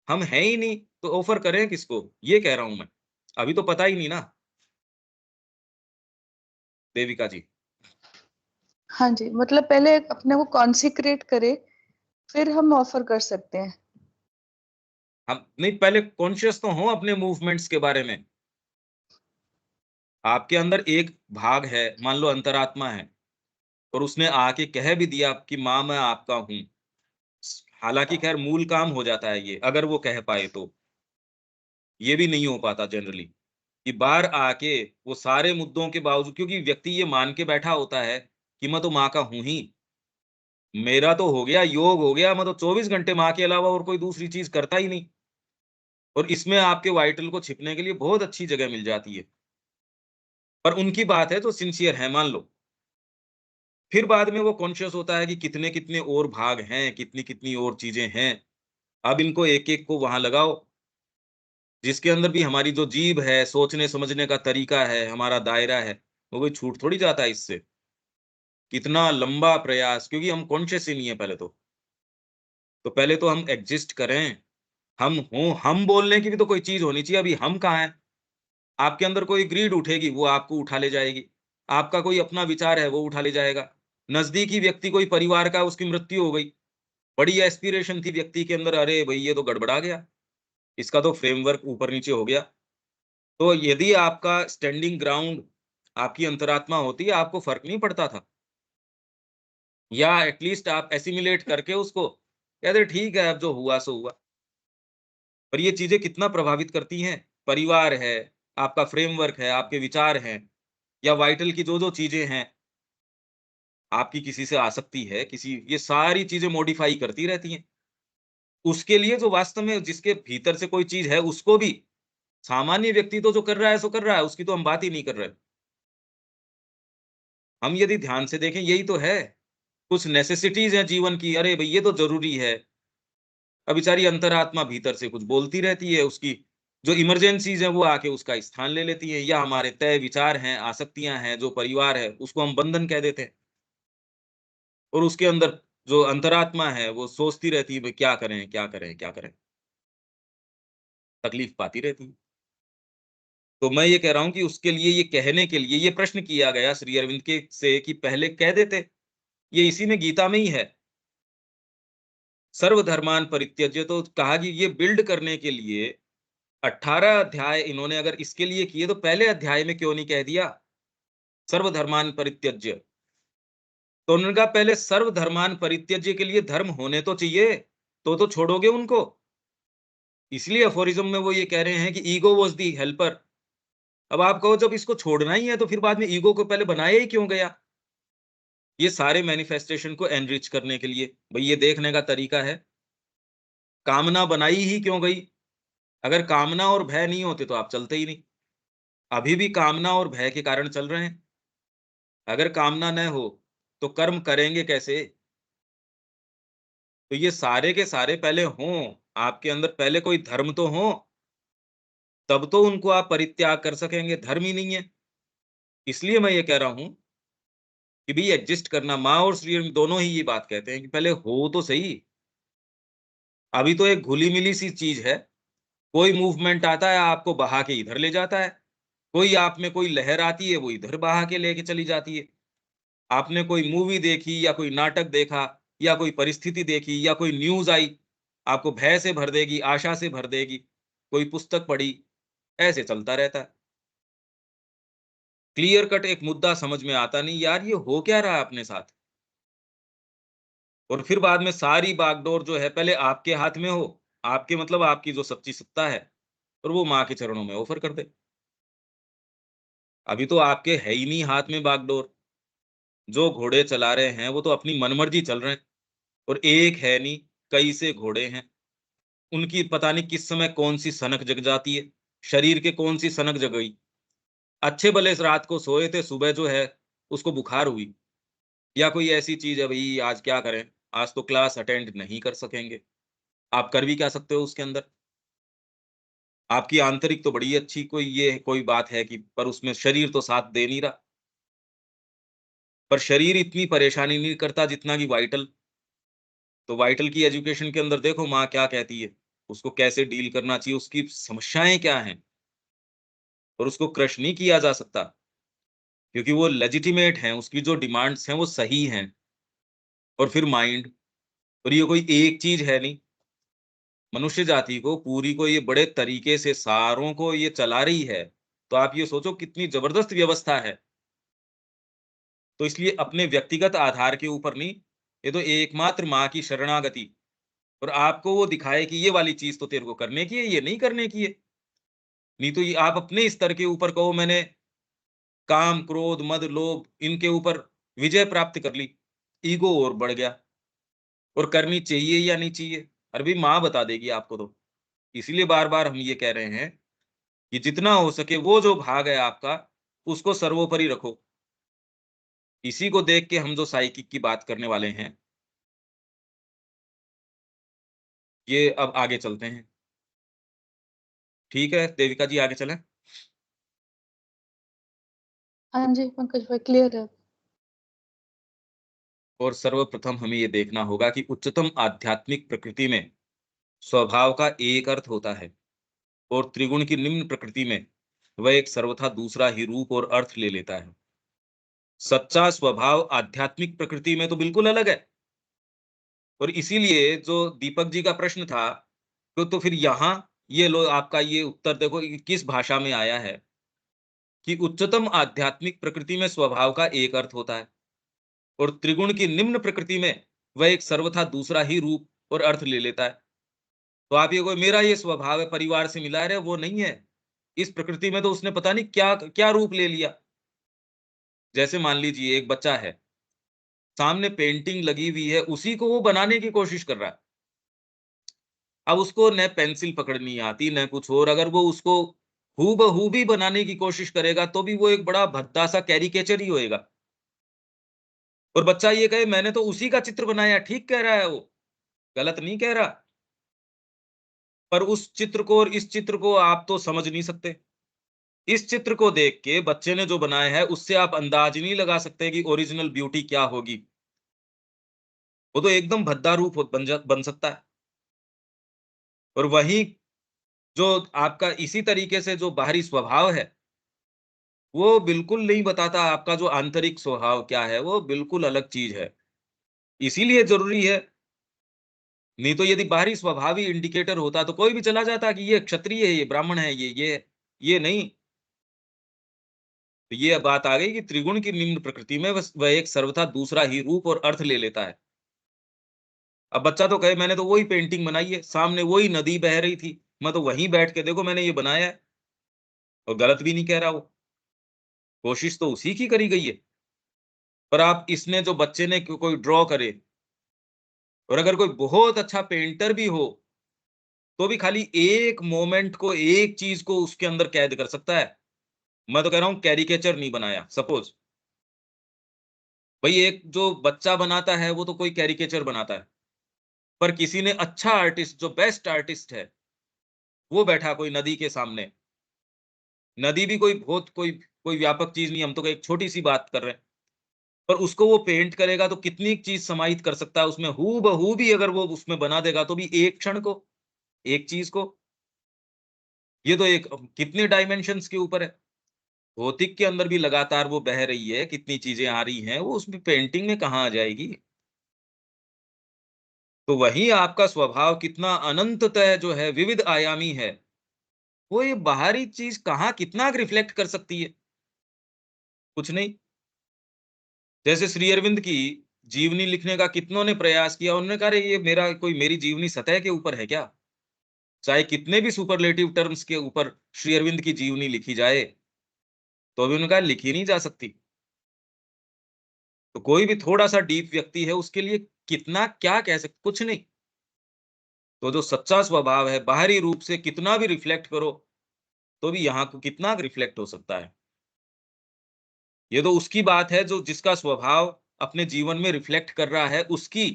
हम हैं ही नहीं, तो ऑफर करें किसको? ये कह रहा हूँ मैं। अभी तो पता ही नहीं ना, देविका जी। हाँ जी, मतलब पहले अपने को कॉन्सेक्रेट करे, फिर हम ऑफर कर सकते हैं। हम नहीं, पहले कॉन्शियस तो हों अपने मूवमेंट्स के बारे में। आपके अंदर एक भाग है, मान लो अंतरात्मा है, और उसने आके कह भी दिया कि माँ मैं आपका हूँ। हालाँकि खैर मूल काम हो जाता है ये, अगर वो कह पाए तो। ये भी नहीं हो पाता जनरली, कि बाहर आके वो सारे मुद्दों के बावजूद, क्योंकि व्यक्ति ये मान के बैठा होता है कि मैं तो माँ का हूँ ही। मेरा तो हो गया, योग हो गया, मैं तो 24 घंटे माँ के अलावा और कोई दूसरी चीज़ करता ही नहीं। और इसमें आपके वाइटल को छिपने के लिए बहुत अच्छी जगह मिल जाती है। पर उनकी बात है तो सिंसियर है, मान लो। फिर बाद में वो कॉन्शियस होता है कि कितने-कितने और भाग हैं, कितनी-कितनी और चीज़ें हैं। अब इनको एक-एक को वहाँ लगाओ, जिसके अंदर भी हमारी जो जीभ है, सोचने-समझने का तरीका है, हमारा दायरा है, वो कोई छूट थोड़ी जाता है इससे। कितना लंबा प्रयास, क्योंकि हम कॉन्शियस ही नहीं है पहले तो। तो पहले तो हम एग्ज़िस्ट करें, हम हों, हम बोलने की भी तो कोई चीज़ होनी चाहिए। अभी हम कहाँ हैं? आपके अंदर कोई ग्रीड उठेगी, वो आपको उठा ले जाएगी। आपका कोई अपना विचार है, वो उठा ले जाएगा। नज़दीकी व्यक्ति, कोई परिवार का, उसकी मृत्यु हो गई। बड़ी एस्पिरेशन थी व्यक्ति के अंदर, अरे भई ये तो गड़बड़ा गया, इसका तो फ्रेमवर्क ऊपर-नीचे हो गया। तो यदि आपका स्टैंडिंग ग्राउंड आपकी अंतरात्मा होती, आपको फ़र्क नहीं पड़ता था। या एटलीस्ट आप एसिमिलेट करके उसको कहते ठीक है, अब जो हुआ सो हुआ। पर ये चीज़ें कितना प्रभावित करती हैं? परिवार है, आपका फ्रेमवर्क है, आपके विचार हैं, या वाइटल की जो-जो चीज़ें हैं, आपकी किसी से आसक्ति है, किसी, ये सारी चीज़ें मॉडिफ़ाई करती रहती हैं। उसके लिए जो वास्तव में जिसके भीतर से कोई चीज़ है, उसको भी सामान्य व्यक्ति तो जो कर रहा है सो कर रहा है, उसकी तो हम बात ही नहीं कर रहे। हम यदि ध्यान से देखें यही तो है, कुछ नेसेसिटीज हैं जीवन की, अरे भाई ये तो जरूरी है। अब बेचारी अंतरात्मा भीतर से कुछ बोलती रहती है, उसकी जो इमरजेंसीज हैं वो आके उसका स्थान ले लेती है, या हमारे तय विचार हैं, आसक्तियां हैं, जो परिवार है उसको हम बंधन कह देते हैं। और उसके अंदर जो अंतरात्मा है वो सोचती रहती है भाई क्या करें क्या करें क्या करें, तकलीफ पाती रहती है। तो मैं ये कह रहा हूं कि उसके लिए, ये कहने के लिए ये प्रश्न किया गया श्री अरविंद के से कि पहले कह देते। ये इसी में गीता में ही है, सर्वधर्मान परित्यज्य, तो कहा कि ये बिल्ड करने के लिए 18 अध्याय इन्होंने अगर इसके लिए किए तो पहले अध्याय में क्यों नहीं कह दिया सर्वधर्मान परित्यज्य। तो उन्होंने कहा पहले सर्वधर्मान परित्यज्य के लिए धर्म होने तो चाहिए, तो छोड़ोगे उनको। इसलिए अफोरिज्म में वो ये कह रहे हैं कि ईगो वाज दी हेल्पर। अब आप कहो जब इसको छोड़ना ही है तो फिर बाद में ईगो को पहले बनाया ही क्यों गया। ये सारे मैनिफेस्टेशन को एनरिच करने के लिए, भाई ये देखने का तरीका है, कामना बनाई ही क्यों गई। अगर कामना और भय नहीं होते तो आप चलते ही नहीं। अभी भी कामना और भय के कारण चल रहे हैं। अगर कामना न हो तो कर्म करेंगे कैसे। तो ये सारे के सारे पहले हों, आपके अंदर पहले कोई धर्म तो हो, तब तो उनको आप परित्याग कर सकेंगे। धर्म ही नहीं है। इसलिए मैं ये कह रहा हूं कि भाई एडजस्ट करना, माँ और श्री अरविंद दोनों ही ये बात कहते हैं कि पहले हो तो सही। अभी तो एक घुली मिली सी चीज है, कोई मूवमेंट आता है आपको बहा के इधर ले जाता है, कोई आप में कोई लहर आती है वो इधर बहा के लेके चली जाती है। आपने कोई मूवी देखी या कोई नाटक देखा या कोई परिस्थिति देखी या कोई न्यूज आई, आपको भय से भर देगी, आशा से भर देगी। कोई पुस्तक पढ़ी, ऐसे चलता रहता है। क्लियर कट एक मुद्दा समझ में आता नहीं, यार ये हो क्या रहा है अपने साथ। और फिर बाद में सारी बागडोर जो है पहले आपके हाथ में हो, आपके मतलब आपकी जो सच्ची सत्ता है, और वो माँ के चरणों में ऑफर कर दे। अभी तो आपके है ही नहीं हाथ में बागडोर। जो घोड़े चला रहे हैं वो तो अपनी मनमर्जी चल रहे हैं, और एक है नहीं, कई से घोड़े हैं। उनकी पता नहीं किस समय कौन सी सनक जग जाती है, शरीर के कौन सी सनक जग गई। अच्छे भले इस रात को सोए थे, सुबह जो है उसको बुखार हुई, या कोई ऐसी चीज है भाई आज क्या करें, आज तो क्लास अटेंड नहीं कर सकेंगे। आप कर भी क्या सकते हो उसके अंदर। आपकी आंतरिक तो बड़ी अच्छी कोई ये कोई बात है कि, पर उसमें शरीर तो साथ दे नहीं रहा। पर शरीर इतनी परेशानी नहीं करता जितना कि वाइटल। तो वाइटल की एजुकेशन के अंदर देखो माँ क्या कहती है, उसको कैसे डील करना चाहिए, उसकी समस्याएं क्या हैं, और उसको क्रश नहीं किया जा सकता, क्योंकि वो लेजिटिमेट हैं, उसकी जो डिमांड्स हैं वो सही हैं। और फिर माइंड, और ये कोई एक चीज है नहीं, मनुष्य जाति को पूरी को ये बड़े तरीके से सारों को ये चला रही है। तो आप ये सोचो कितनी जबरदस्त व्यवस्था है। तो इसलिए अपने व्यक्तिगत आधार के ऊपर नहीं, ये तो एकमात्र माँ की शरणागति, और आपको वो दिखाए कि ये वाली चीज तो तेरे को करने की है, ये नहीं करने की है। नहीं तो ये आप अपने स्तर के ऊपर कहो मैंने काम क्रोध मद लोभ इनके ऊपर विजय प्राप्त कर ली, ईगो और बढ़ गया। और करनी चाहिए या नहीं चाहिए, अरे भाई माँ बता देगी आपको। तो इसीलिए बार बार हम ये कह रहे हैं कि जितना हो सके वो जो भाग है आपका, उसको सर्वोपरि रखो। इसी को देख के हम जो साइकिक की बात करने वाले हैं, ये अब आगे चलते हैं। ठीक है देविका जी, आगे चलें। हाँ जी पंकज भाई, क्लियर है। और सर्वप्रथम हमें ये देखना होगा कि उच्चतम आध्यात्मिक प्रकृति में स्वभाव का एक अर्थ होता है, और त्रिगुण की निम्न प्रकृति में वह एक सर्वथा दूसरा ही रूप और अर्थ ले लेता है। सच्चा स्वभाव आध्यात्मिक प्रकृति में तो बिल्कुल अलग है। और इसीलिए जो दीपक जी का प्रश्न था, तो फिर यहाँ ये लो आपका ये उत्तर देखो कि किस भाषा में आया है कि उच्चतम आध्यात्मिक प्रकृति में स्वभाव का एक अर्थ होता है, और त्रिगुण की निम्न प्रकृति में वह एक सर्वथा दूसरा ही रूप और अर्थ ले लेता है। तो आप ये कोई मेरा ये स्वभाव है परिवार से मिला रहे, वो नहीं है। इस प्रकृति में तो उसने पता नहीं क्या क्या रूप ले लिया। जैसे मान लीजिए एक बच्चा है, सामने पेंटिंग लगी हुई है, उसी को वो बनाने की कोशिश कर रहा है। अब उसको न पेंसिल पकड़नी आती न कुछ और, अगर वो उसको हूबहू भी बनाने की कोशिश करेगा तो भी वो एक बड़ा भद्दा सा कैरिकेचर ही होएगा। और बच्चा ये कहे मैंने तो उसी का चित्र बनाया, ठीक कह रहा है वो, गलत नहीं कह रहा। पर उस चित्र को और इस चित्र को आप तो समझ नहीं सकते। इस चित्र को देख के बच्चे ने जो बनाया है उससे आप अंदाज नहीं लगा सकते कि ओरिजिनल ब्यूटी क्या होगी। वो तो एकदम भद्दा रूप बन सकता है। और वहीं जो आपका इसी तरीके से जो बाहरी स्वभाव है, वो बिल्कुल नहीं बताता आपका जो आंतरिक स्वभाव क्या है, वो बिल्कुल अलग चीज है। इसीलिए जरूरी है, नहीं तो यदि बाहरी स्वभाव ही इंडिकेटर होता तो कोई भी चला जाता कि ये क्षत्रिय है, ये ब्राह्मण है, ये नहीं। तो ये बात आ गई कि त्रिगुण की निम्न प्रकृति में वह एक सर्वथा दूसरा ही रूप और अर्थ ले लेता है। अब बच्चा तो कहे मैंने तो वही पेंटिंग बनाई है, सामने वही नदी बह रही थी, मैं तो वहीं बैठ के देखो मैंने ये बनाया है, और गलत भी नहीं कह रहा वो, कोशिश तो उसी की करी गई है। पर आप इसने जो बच्चे ने कोई ड्रॉ करे, और अगर कोई बहुत अच्छा पेंटर भी हो, तो भी खाली एक मोमेंट को, एक चीज को उसके अंदर कैद कर सकता है। मैं तो कह रहा हूं कैरिकेचर नहीं बनाया, सपोज भाई एक जो बच्चा बनाता है वो तो कोई कैरिकेचर बनाता है, पर किसी ने अच्छा आर्टिस्ट, जो बेस्ट आर्टिस्ट है, वो बैठा कोई नदी के सामने। नदी भी कोई बहुत कोई व्यापक चीज नहीं, हम तो एक छोटी सी बात कर रहे हैं। पर उसको वो पेंट करेगा तो कितनी चीज समाहित कर सकता है उसमें, हू बहू भी अगर वो उसमें बना देगा तो भी एक क्षण को, एक चीज को। ये तो एक कितने डायमेंशंस के ऊपर है। भौतिक के अंदर भी लगातार वो बह रही है, कितनी चीजें आ रही हैं, वो उसमें पेंटिंग में कहाँ आ जाएगी। तो वही आपका स्वभाव कितना अनंततः जो है विविध आयामी है, वो ये बाहरी चीज कहाँ कितना रिफ्लेक्ट कर सकती है, कुछ नहीं। जैसे श्री अरविंद की जीवनी लिखने का कितनों ने प्रयास किया, उन्होंने कहा "अरे, ये मेरी जीवनी सतह के ऊपर है क्या? चाहे कितने भी सुपरलेटिव टर्म्स के ऊपर श्री अरविंद की जीवनी लिखी जाए, तो भी उन्होंने कहा लिखी नहीं जा सकती। तो कोई भी थोड़ा सा डीप व्यक्ति है उसके लिए कितना क्या कह सकते, कुछ नहीं। तो जो सच्चा स्वभाव है, बाहरी रूप से कितना भी रिफ्लेक्ट करो, तो भी यहाँ को कितना रिफ्लेक्ट हो सकता है। ये तो उसकी बात है जो जिसका स्वभाव अपने जीवन में रिफ्लेक्ट कर रहा है उसकी,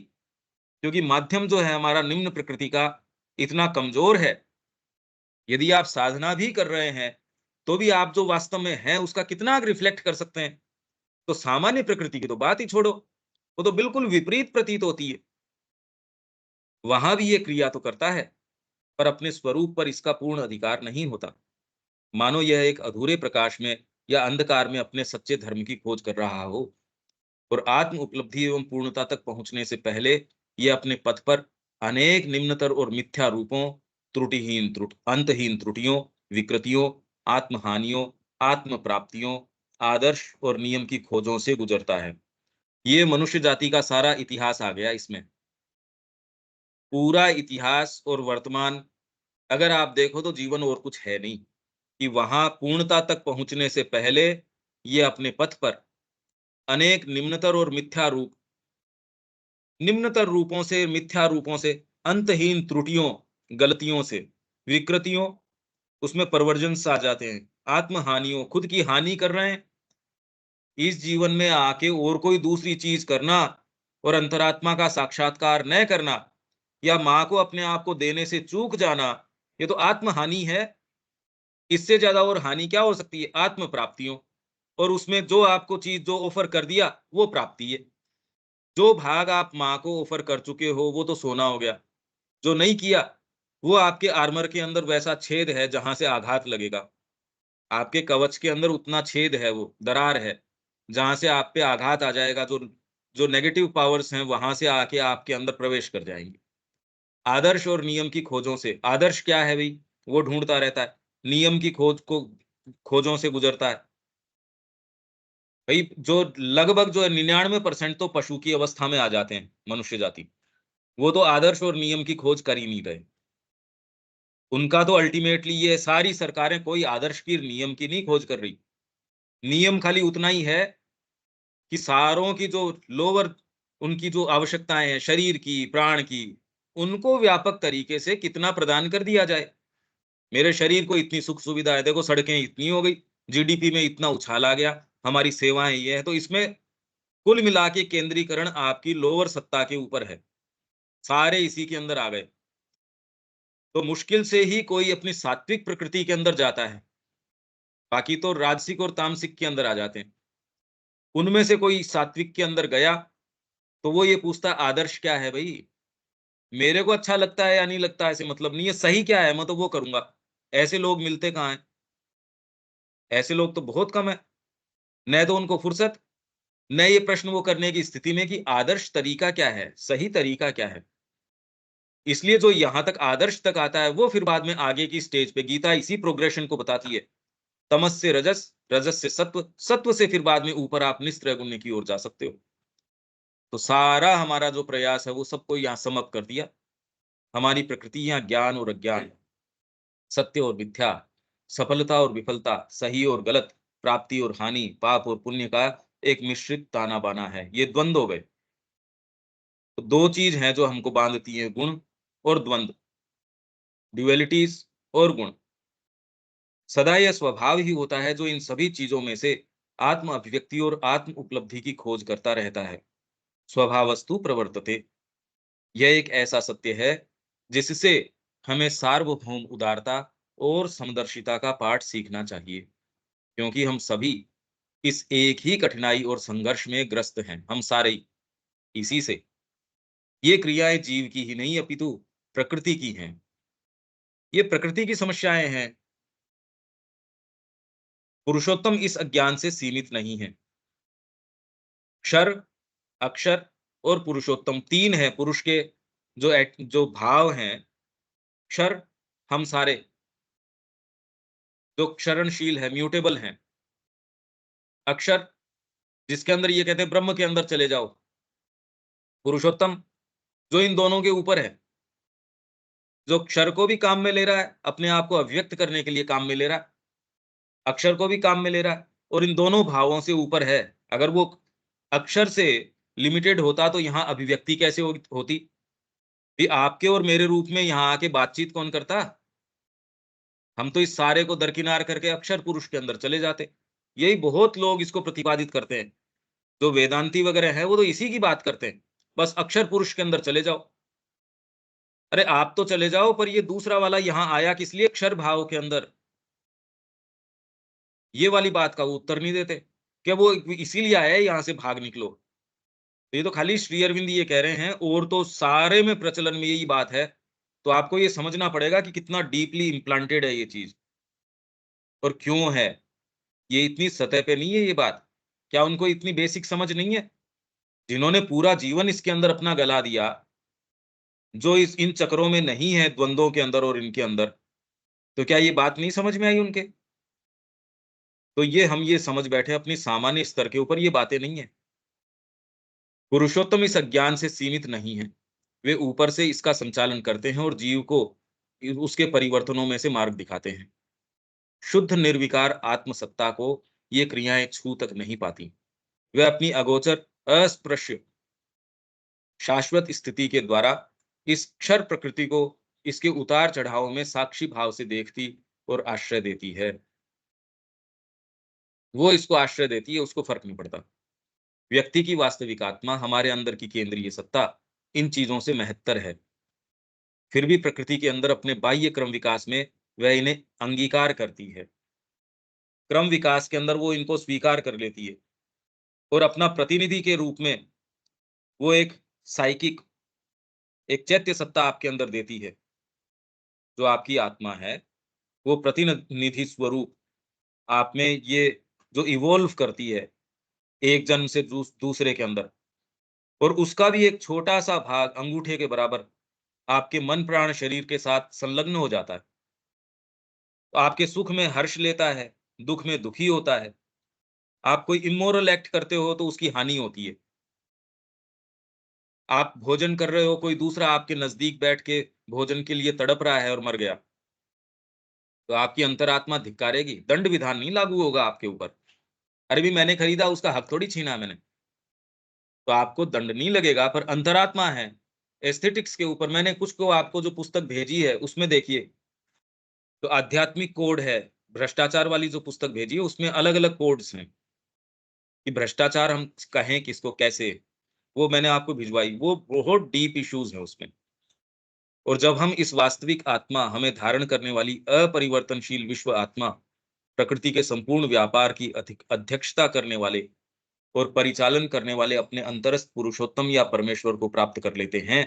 क्योंकि माध्यम जो है हमारा निम्न प्रकृति का इतना कमजोर है। यदि आप साधना भी कर रहे हैं, तो भी आप जो वास्तव में हैं उसका कितना रिफ्लेक्ट कर सकते हैं। तो सामान्य प्रकृति की तो बात ही छोड़ो, वो तो बिल्कुल विपरीत प्रतीत होती है। वहां भी ये क्रिया तो करता है, पर अपने स्वरूप पर इसका पूर्ण अधिकार नहीं होता। मानो यह एक अधूरे प्रकाश में या अंधकार में अपने सच्चे धर्म की खोज कर रहा हो, और आत्म उपलब्धि एवं पूर्णता तक पहुंचने से पहले यह अपने पथ पर अनेक निम्नतर और मिथ्या रूपों, अंतहीन त्रुटियों, विकृतियों, आत्महानियों, आत्म प्राप्तियों, आदर्श और नियम की खोजों से गुजरता है। ये मनुष्य जाति का सारा इतिहास आ गया इसमें। पूरा इतिहास और वर्तमान अगर आप देखो तो जीवन और कुछ है नहीं, कि वहां पूर्णता तक पहुंचने से पहले ये अपने पथ पर अनेक निम्नतर रूपों से, मिथ्या रूपों से, अंतहीन त्रुटियों, गलतियों से, विकृतियों, उसमें परवर्जन आ जाते हैं, आत्महानियों, खुद की हानि कर रहे हैं। इस जीवन में आके और कोई दूसरी चीज करना और अंतरात्मा का साक्षात्कार न करना, या माँ को अपने आप को देने से चूक जाना, ये तो आत्महानि है। इससे ज्यादा और हानि क्या हो सकती है? आत्म प्राप्तियों। और उसमें जो आपको चीज जो ऑफर कर दिया वो प्राप्ति है। जो भाग आप माँ को ऑफर कर चुके हो वो तो सोना हो गया। जो नहीं किया वो आपके आर्मर के अंदर वैसा छेद है जहां से आघात लगेगा। आपके कवच के अंदर उतना छेद है, वो दरार है जहां से आप पे आघात आ जाएगा। जो जो नेगेटिव पावर्स हैं वहां से आके आपके अंदर प्रवेश कर जाएंगे। आदर्श और नियम की खोजों से, आदर्श क्या है भाई? वो ढूंढता रहता है, नियम की खोजों से गुजरता है। भाई जो लगभग जो है 99% तो पशु की अवस्था में आ जाते हैं मनुष्य जाति, वो तो आदर्श और नियम की खोज कर ही नहीं रहे। उनका तो अल्टीमेटली ये सारी सरकारें कोई आदर्श की, नियम की नहीं खोज कर रही। नियम खाली उतना ही है कि सारों की जो लोअर, उनकी जो आवश्यकताएं हैं शरीर की, प्राण की, उनको व्यापक तरीके से कितना प्रदान कर दिया जाए। मेरे शरीर को इतनी सुख सुविधा है, देखो सड़कें इतनी हो गई, जीडीपी में इतना उछाल आ गया, हमारी सेवाएं ये है, तो इसमें कुल मिला के केंद्रीकरण आपकी लोअर सत्ता के ऊपर है, सारे इसी के अंदर आ गए। तो मुश्किल से ही कोई अपनी सात्विक प्रकृति के अंदर जाता है, बाकी तो राजसिक और तामसिक के अंदर आ जाते हैं। उनमें से कोई सात्विक के अंदर गया तो वो ये पूछता आदर्श क्या है भाई, मेरे को अच्छा लगता है या नहीं लगता ऐसे मतलब नहीं है, सही क्या है मैं तो वो करूंगा। ऐसे लोग मिलते कहाँ हैं? ऐसे लोग तो बहुत कम है। न तो उनको फुर्सत, न ये प्रश्न वो करने की स्थिति में कि आदर्श तरीका क्या है, सही तरीका क्या है। इसलिए जो यहां तक आदर्श तक आता है वो फिर बाद में आगे की स्टेज पे गीता इसी प्रोग्रेशन को बताती है। तमस से रजस, रजस से सत्व, सत्व से फिर बाद में ऊपर आप निस्त्रगुण्य की ओर जा सकते हो। तो सारा हमारा जो प्रयास है वो सबको यहाँ समअप कर दिया। हमारी प्रकृति यहाँ ज्ञान और अज्ञान, सत्य और मिथ्या, सफलता और विफलता, सही और गलत, प्राप्ति और हानि, पाप और पुण्य का एक मिश्रित ताना बाना है। ये द्वंद्व हो गए। तो दो चीज हैं जो हमको बांधती हैं, गुण और द्वंद्व, ड्युअलिटीज और गुण। सदा यह स्वभाव ही होता है जो इन सभी चीजों में से आत्म अभिव्यक्ति और आत्म उपलब्धि की खोज करता रहता है। स्वभावस्तु प्रवर्तते, यह एक ऐसा सत्य है जिससे हमें सार्वभौम उदारता और समदर्शिता का पाठ सीखना चाहिए, क्योंकि हम सभी इस एक ही कठिनाई और संघर्ष में ग्रस्त हैं, हम सारे ही। इसी से ये क्रियाएं जीव की ही नहीं अपितु प्रकृति की हैं। ये प्रकृति की समस्याएं हैं। पुरुषोत्तम इस अज्ञान से सीमित नहीं है। क्षर, अक्षर और पुरुषोत्तम तीन है पुरुष के जो भाव हैं। क्षर हम सारे जो क्षरणशील है, म्यूटेबल हैं। अक्षर जिसके अंदर ये कहते हैं ब्रह्म के अंदर चले जाओ। पुरुषोत्तम जो इन दोनों के ऊपर है, जो क्षर को भी काम में ले रहा है, अपने आप को अभिव्यक्त करने के लिए काम में ले रहा है, अक्षर को भी काम में ले रहा है, और इन दोनों भावों से ऊपर है। अगर वो अक्षर से लिमिटेड होता तो यहाँ अभिव्यक्ति कैसे होती? ये आपके और मेरे रूप में यहाँ आके बातचीत कौन करता? हम तो इस सारे को दरकिनार करके अक्षर पुरुष के अंदर चले जाते। यही बहुत लोग इसको प्रतिपादित करते हैं, जो वेदांती वगैरह है वो तो इसी की बात करते हैं, बस अक्षर पुरुष के अंदर चले जाओ। अरे आप तो चले जाओ, पर ये दूसरा वाला यहाँ आया किस लिए अक्षर भाव के अंदर? ये वाली बात का वो उत्तर नहीं देते, क्या वो इसीलिए आया है यहाँ से भाग निकलो। तो ये तो खाली श्री अरविंद ये कह रहे हैं, और तो सारे में प्रचलन में यही बात है। तो आपको ये समझना पड़ेगा कि कितना डीपली इम्प्लांटेड है ये चीज, और क्यों है। ये इतनी सतह पे नहीं है ये बात। क्या उनको इतनी बेसिक समझ नहीं है? जिन्होंने पूरा जीवन इसके अंदर अपना गला दिया, जो इस इन चक्रों में नहीं है, द्वंद्वों के अंदर और इनके अंदर, तो क्या ये बात नहीं समझ में आई उनके? तो ये हम ये समझ बैठे अपनी सामान्य स्तर के ऊपर, ये बातें नहीं है। पुरुषोत्तम इस अज्ञान से सीमित नहीं है, वे ऊपर से इसका संचालन करते हैं और जीव को उसके परिवर्तनों में से मार्ग दिखाते हैं। शुद्ध निर्विकार आत्मसत्ता को ये क्रियाएं छू तक नहीं पाती। वे अपनी अगोचर, अस्पृश्य शाश्वत स्थिति के द्वारा इस क्षर प्रकृति को इसके उतार चढ़ाव में साक्षी भाव से देखती और आश्रय देती है। वो इसको आश्रय देती है, उसको फर्क नहीं पड़ता। व्यक्ति की वास्तविक आत्मा, हमारे अंदर की केंद्रीय सत्ता, इन चीजों से महत्तर है। फिर भी प्रकृति के अंदर अपने बाह्य क्रम विकास में वह इन्हें अंगीकार करती है। क्रम विकास के अंदर वो इनको स्वीकार कर लेती है, और अपना प्रतिनिधि के रूप में वो एक साइकिक, एक चैत्य सत्ता आपके अंदर देती है। जो आपकी आत्मा है, वो प्रतिनिधि स्वरूप आप में ये जो इवोल्व करती है एक जन्म से दूसरे के अंदर, और उसका भी एक छोटा सा भाग अंगूठे के बराबर आपके मन प्राण शरीर के साथ संलग्न हो जाता है। तो आपके सुख में हर्ष लेता है, दुख में दुखी होता है। आप कोई इमोरल एक्ट करते हो तो उसकी हानि होती है। आप भोजन कर रहे हो, कोई दूसरा आपके नजदीक बैठ के भोजन के लिए तड़प रहा है और मर गया, तो आपकी अंतरात्मा धिक्कारेगी, दंड विधान नहीं लागू होगा आपके ऊपर। अरे भी मैंने खरीदा, उसका हक थोड़ी छीना मैंने, तो आपको दंड नहीं लगेगा। पर अंतरात्मा है, एस्थेटिक्स के ऊपर मैंने कुछ को आपको जो पुस्तक भेजी है उसमें देखिए, तो आध्यात्मिक कोड है, भ्रष्टाचार वाली जो पुस्तक भेजी है उसमें अलग अलग कोड्स हैं कि भ्रष्टाचार हम कहें किसको कैसे, वो मैंने आपको भिजवाई, वो बहुत डीप इश्यूज है उसमें। और जब हम इस वास्तविक आत्मा, हमें धारण करने वाली अपरिवर्तनशील विश्व आत्मा, प्रकृति के संपूर्ण व्यापार की अध्यक्षता करने वाले और परिचालन करने वाले अपने अंतरस्थ पुरुषोत्तम या परमेश्वर को प्राप्त कर लेते हैं,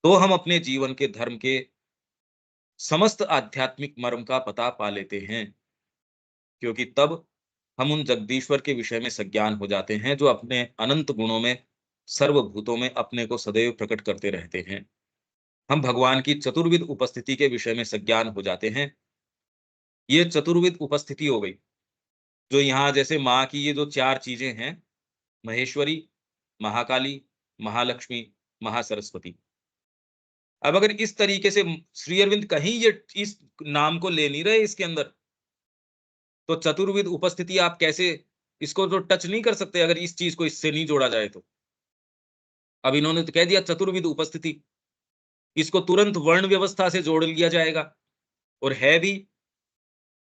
तो हम अपने जीवन के धर्म के समस्त आध्यात्मिक मर्म का पता पा लेते हैं। क्योंकि तब हम उन जगदीश्वर के विषय में सज्ञान हो जाते हैं जो अपने अनंत गुणों में सर्वभूतों में अपने को सदैव प्रकट करते रहते हैं। हम भगवान की चतुर्विध उपस्थिति के विषय में सज्ञान हो जाते हैं। ये चतुर्विध उपस्थिति हो गई, जो यहाँ जैसे माँ की ये जो 4 चीजें हैं, महेश्वरी, महाकाली, महालक्ष्मी, महासरस्वती। अब अगर इस तरीके से श्री अरविंद कहीं ये इस नाम को ले नहीं रहे इसके अंदर, तो चतुर्विध उपस्थिति आप कैसे इसको तो टच नहीं कर सकते अगर इस चीज को इससे नहीं जोड़ा जाए तो। अब इन्होंने तो कह दिया चतुर्विध उपस्थिति, इसको तुरंत वर्ण व्यवस्था से जोड़ लिया जाएगा, और है भी,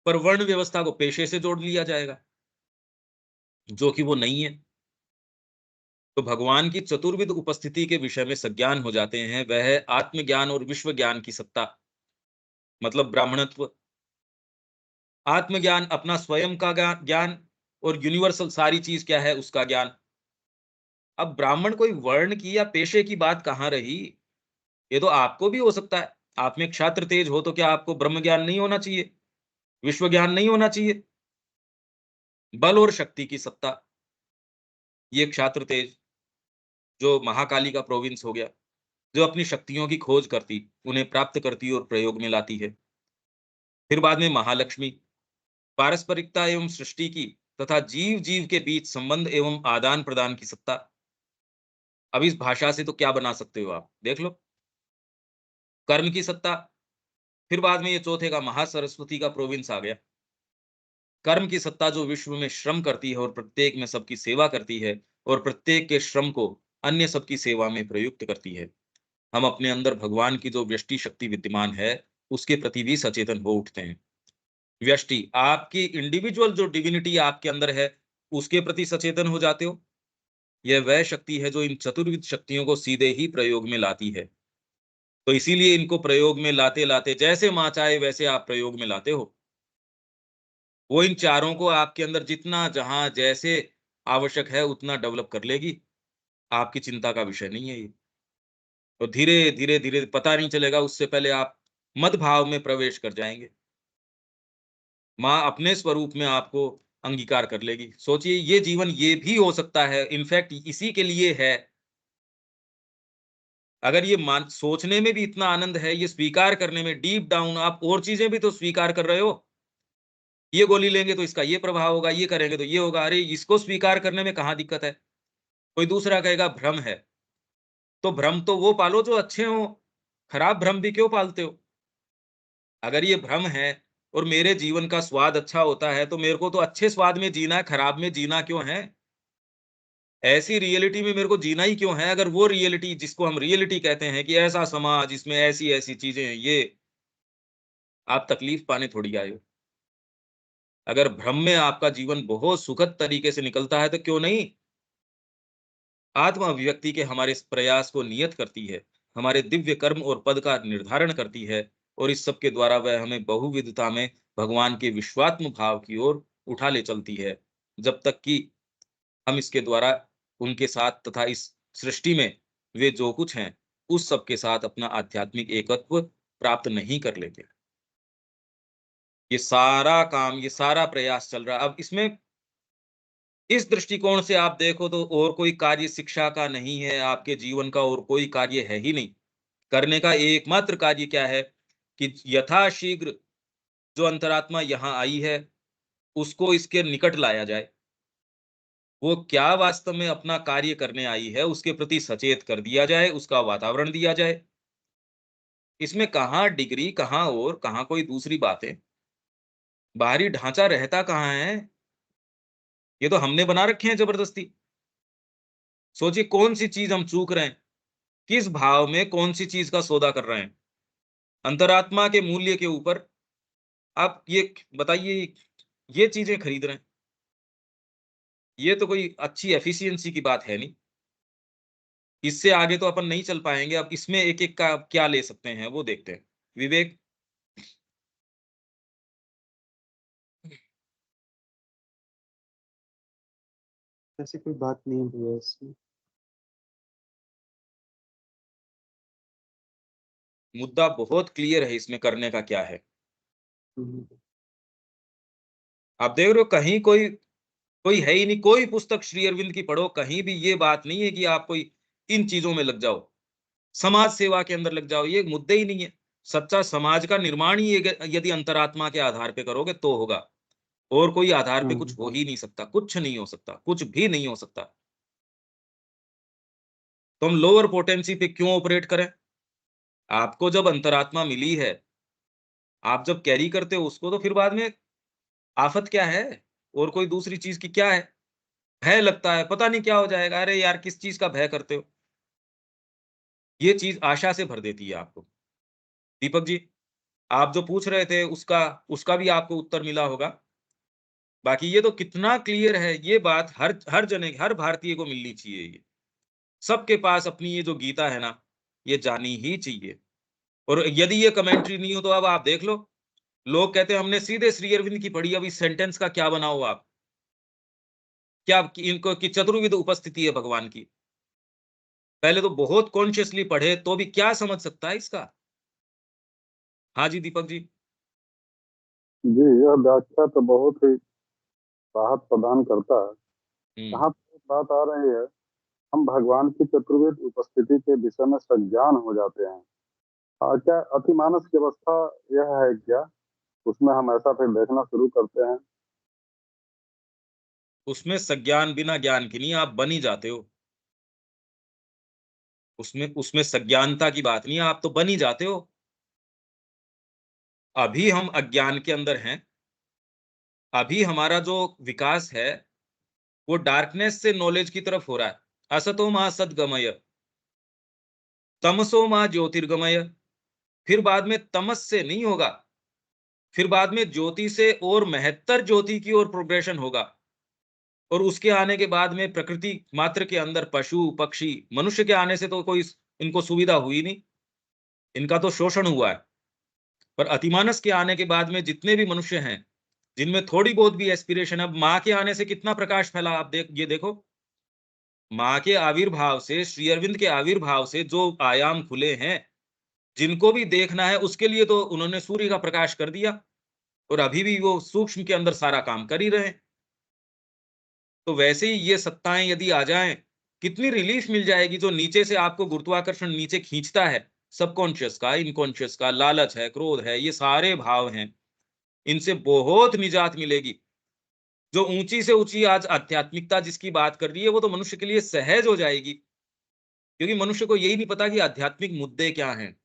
पर वर्ण व्यवस्था को पेशे से जोड़ लिया जाएगा, जो कि वो नहीं है। तो भगवान की चतुर्विध उपस्थिति के विषय में सज्ञान हो जाते हैं, वह है आत्मज्ञान और विश्व ज्ञान की सत्ता, मतलब ब्राह्मणत्व। आत्मज्ञान अपना स्वयं का ज्ञान, और यूनिवर्सल सारी चीज क्या है उसका ज्ञान। अब ब्राह्मण कोई वर्ण की या पेशे की बात कहां रही, ये तो आपको भी हो सकता है। आप में क्षात्र तेज हो तो क्या आपको ब्रह्म ज्ञान नहीं होना चाहिए, विश्व ज्ञान नहीं होना चाहिए? बल और शक्ति की सत्ता, ये क्षात्र तेज जो महाकाली का प्रोविंस हो गया, जो अपनी शक्तियों की खोज करती, उन्हें प्राप्त करती और प्रयोग में लाती है। फिर बाद में महालक्ष्मी, पारस्परिकता एवं सृष्टि की तथा जीव जीव के बीच संबंध एवं आदान प्रदान की सत्ता। अब इस भाषा से तो क्या बना सकते हो आप, देख लो। कर्म की सत्ता। फिर बाद में ये चौथे का महासरस्वती का प्रोविंस आ गया। कर्म की सत्ता जो विश्व में श्रम करती है और प्रत्येक में सबकी सेवा करती है, और प्रत्येक के श्रम को अन्य सबकी सेवा में प्रयुक्त करती है। हम अपने अंदर भगवान की जो व्यष्टि शक्ति विद्यमान है उसके प्रति भी सचेतन हो उठते हैं। व्यष्टि आपकी इंडिविजुअल जो डिविनिटी आपके अंदर है उसके प्रति सचेतन हो जाते हो। यह वह शक्ति है जो इन चतुर्विध शक्तियों को सीधे ही प्रयोग में लाती है। तो इसीलिए इनको प्रयोग में लाते लाते जैसे माँ चाहे वैसे आप प्रयोग में लाते हो। वो इन चारों को आपके अंदर जितना जहां जैसे आवश्यक है उतना डेवलप कर लेगी, आपकी चिंता का विषय नहीं है ये। तो धीरे धीरे धीरे पता नहीं चलेगा, उससे पहले आप मद भाव में प्रवेश कर जाएंगे। माँ अपने स्वरूप में आपको अंगीकार कर लेगी। सोचिए ये जीवन ये भी हो सकता है, इनफैक्ट इसी के लिए है। अगर ये मान सोचने में भी इतना आनंद है, ये स्वीकार करने में डीप डाउन आप और चीजें भी तो स्वीकार कर रहे हो। ये गोली लेंगे तो इसका ये प्रभाव होगा, ये करेंगे तो ये होगा। अरे इसको स्वीकार करने में कहाँ दिक्कत है? कोई दूसरा कहेगा भ्रम है, तो भ्रम तो वो पालो जो अच्छे हो, खराब भ्रम भी क्यों पालते हो? अगर ये भ्रम है और मेरे जीवन का स्वाद अच्छा होता है तो मेरे को तो अच्छे स्वाद में जीना है, खराब में जीना क्यों है? ऐसी रियलिटी में मेरे को जीना ही क्यों है? अगर वो रियलिटी जिसको हम रियलिटी कहते हैं कि ऐसा समाज, इसमें ऐसी ऐसी चीजें हैं, ये आप तकलीफ पाने थोड़ी आए हो। अगर भ्रम में आपका जीवन बहुत सुखद तरीके से निकलता है तो क्यों नहीं? आत्मा अभिव्यक्ति के हमारे इस प्रयास को नियत करती है, हमारे दिव्य कर्म और पद का निर्धारण करती है, और इस सब के द्वारा वह हमें बहुविधता में भगवान के विश्वात्म भाव की ओर उठा ले चलती है, जब तक कि हम इसके द्वारा उनके साथ तथा इस सृष्टि में वे जो कुछ हैं उस सब के साथ अपना आध्यात्मिक एकत्व प्राप्त नहीं कर लेते। ये सारा काम, ये सारा प्रयास चल रहा है। अब इसमें इस दृष्टिकोण से आप देखो तो और कोई कार्य शिक्षा का नहीं है, आपके जीवन का और कोई कार्य है ही नहीं। करने का एकमात्र कार्य क्या है कि यथाशीघ्र जो अंतरात्मा यहाँ आई है उसको इसके निकट लाया जाए। वो क्या वास्तव में अपना कार्य करने आई है उसके प्रति सचेत कर दिया जाए, उसका वातावरण दिया जाए। इसमें कहाँ डिग्री, कहाँ और कहाँ कोई दूसरी बातें, बाहरी ढांचा रहता कहाँ है? ये तो हमने बना रखे हैं जबरदस्ती। सोचिए कौन सी चीज हम चूक रहे हैं, किस भाव में कौन सी चीज का सौदा कर रहे हैं। अंतरात्मा के मूल्य के ऊपर आप ये बताइए, ये चीजें खरीद रहे हैं, ये तो कोई अच्छी एफिशिएंसी की बात है नहीं। इससे आगे तो अपन नहीं चल पाएंगे। अब इसमें एक एक का क्या ले सकते हैं वो देखते हैं। विवेक। ऐसी कोई बात नहीं है भैया इसमें। मुद्दा बहुत क्लियर है, इसमें करने का क्या है। हम्म, आप देख रहे हो, कहीं कोई कोई है ही नहीं। कोई पुस्तक श्री अरविंद की पढ़ो, कहीं भी ये बात नहीं है कि आप कोई इन चीजों में लग जाओ, समाज सेवा के अंदर लग जाओ, ये मुद्दे ही नहीं है। सच्चा समाज का निर्माण ही यदि अंतरात्मा के आधार पे करोगे तो होगा, और कोई आधार पे कुछ हो ही नहीं सकता, कुछ नहीं हो सकता, कुछ भी नहीं हो सकता। तो हम लोअर पोटेंसी पे क्यों ऑपरेट करें? आपको जब अंतरात्मा मिली है, आप जब कैरी करते हो उसको, तो फिर बाद में आफत क्या है और कोई दूसरी चीज की क्या है? भय लगता है, पता नहीं क्या हो जाएगा। अरे यार, किस चीज का भय करते हो? ये चीज आशा से भर देती है आपको। दीपक जी, आप जो पूछ रहे थे उसका उसका भी आपको उत्तर मिला होगा। बाकी ये तो कितना क्लियर है, ये बात हर हर जने, हर भारतीय को मिलनी चाहिए। ये सबके पास अपनी ये जो गीता है ना, ये जानी ही चाहिए। और यदि ये कमेंट्री नहीं हो तो अब आप देख लो, लोग कहते हैं हमने सीधे श्री अरविंद की पढ़ी, अब इस सेंटेंस का क्या बनाओ आप? क्या इनको की चतुर्विध उपस्थिति है भगवान की? पहले तो बहुत कॉन्शियसली पढ़े तो भी क्या समझ सकता है इसका? हाँ जी दीपक जी। जी, यह व्याख्या तो बहुत ही राहत प्रदान करता है। यहाँ पर एक बात आ रही है, हम भगवान की चतुर्विध उपस्थिति के विषय में सज्ञान हो जाते हैं। क्या अतिमानस की अवस्था यह है क्या? उसमें हम ऐसा फिर देखना शुरू करते हैं। उसमें सज्ञान बिना ज्ञान की नहीं, आप बन ही जाते हो। उसमें उसमें सज्ञानता की बात नहीं है, आप तो बन ही जाते हो। अभी हम अज्ञान के अंदर हैं। अभी हमारा जो विकास है वो डार्कनेस से नॉलेज की तरफ हो रहा है। असतो मा सद्गमय, तमसो मा ज्योतिर्गमय। फिर बाद में तमस से नहीं होगा, फिर बाद में ज्योति से और महत्तर ज्योति की ओर प्रोग्रेशन होगा। और उसके आने के बाद में प्रकृति मात्र के अंदर पशु पक्षी, मनुष्य के आने से तो कोई इनको सुविधा हुई नहीं, इनका तो शोषण हुआ है। पर अतिमानस के आने के बाद में जितने भी मनुष्य हैं, जिनमें थोड़ी बहुत भी एस्पिरेशन, अब माँ के आने से कितना प्रकाश फैला, आप ये देखो। माँ के आविर्भाव से, श्री अरविंद के आविर्भाव से जो आयाम खुले हैं, जिनको भी देखना है उसके लिए तो उन्होंने सूर्य का प्रकाश कर दिया, और अभी भी वो सूक्ष्म के अंदर सारा काम कर ही रहे हैं। तो वैसे ही ये सत्ताएं यदि आ जाएं, कितनी रिलीफ मिल जाएगी। जो नीचे से आपको गुरुत्वाकर्षण नीचे खींचता है, सबकॉन्शियस का, इनकॉन्शियस का, लालच है, क्रोध है, ये सारे भाव हैं, इनसे बहुत निजात मिलेगी। जो ऊंची से ऊंची आज आध्यात्मिकता जिसकी बात कर रही है, वो तो मनुष्य के लिए सहज हो जाएगी, क्योंकि मनुष्य को यही नहीं पता कि आध्यात्मिक मुद्दे क्या हैं।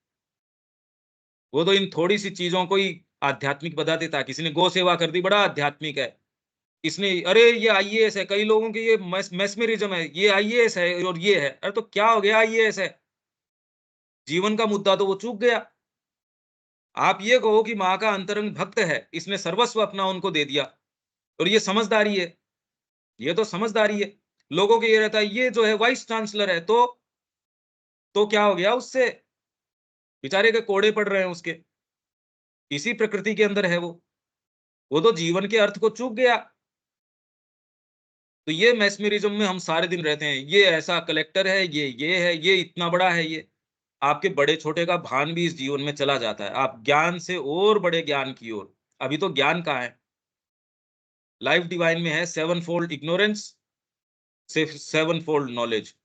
वो तो इन थोड़ी सी चीजों को ही आध्यात्मिक बता देता। किसी ने गौ सेवा कर दी, बड़ा आध्यात्मिक है। इसने, अरे ये आईएएस है, कई लोगों के ये मैस्मेरिज्म है, ये आईएएस है और ये है। अरे तो क्या हो गया, आईएएस है, जीवन का मुद्दा तो वो चूक गया। आप ये कहो कि माँ का अंतरंग भक्त है, इसने सर्वस्व अपना उनको दे दिया, और ये समझदारी है, ये तो समझदारी है। लोगों को ये रहता है ये जो है वाइस चांसलर है, तो क्या हो गया उससे? बेचारे के कोड़े पड़ रहे हैं उसके, इसी प्रकृति के अंदर है वो तो जीवन के अर्थ को चूक गया। तो ये मैस्मेरिज्म में हम सारे दिन रहते हैं, ये ऐसा कलेक्टर है, ये है, ये इतना बड़ा है, ये आपके बड़े छोटे का भान भी इस जीवन में चला जाता है। आप ज्ञान से और बड़े ज्ञान की ओर, अभी तो ज्ञान कहाँ है? लाइफ डिवाइन में है 7-fold इग्नोरेंस, सिर्फ 7-fold नॉलेज।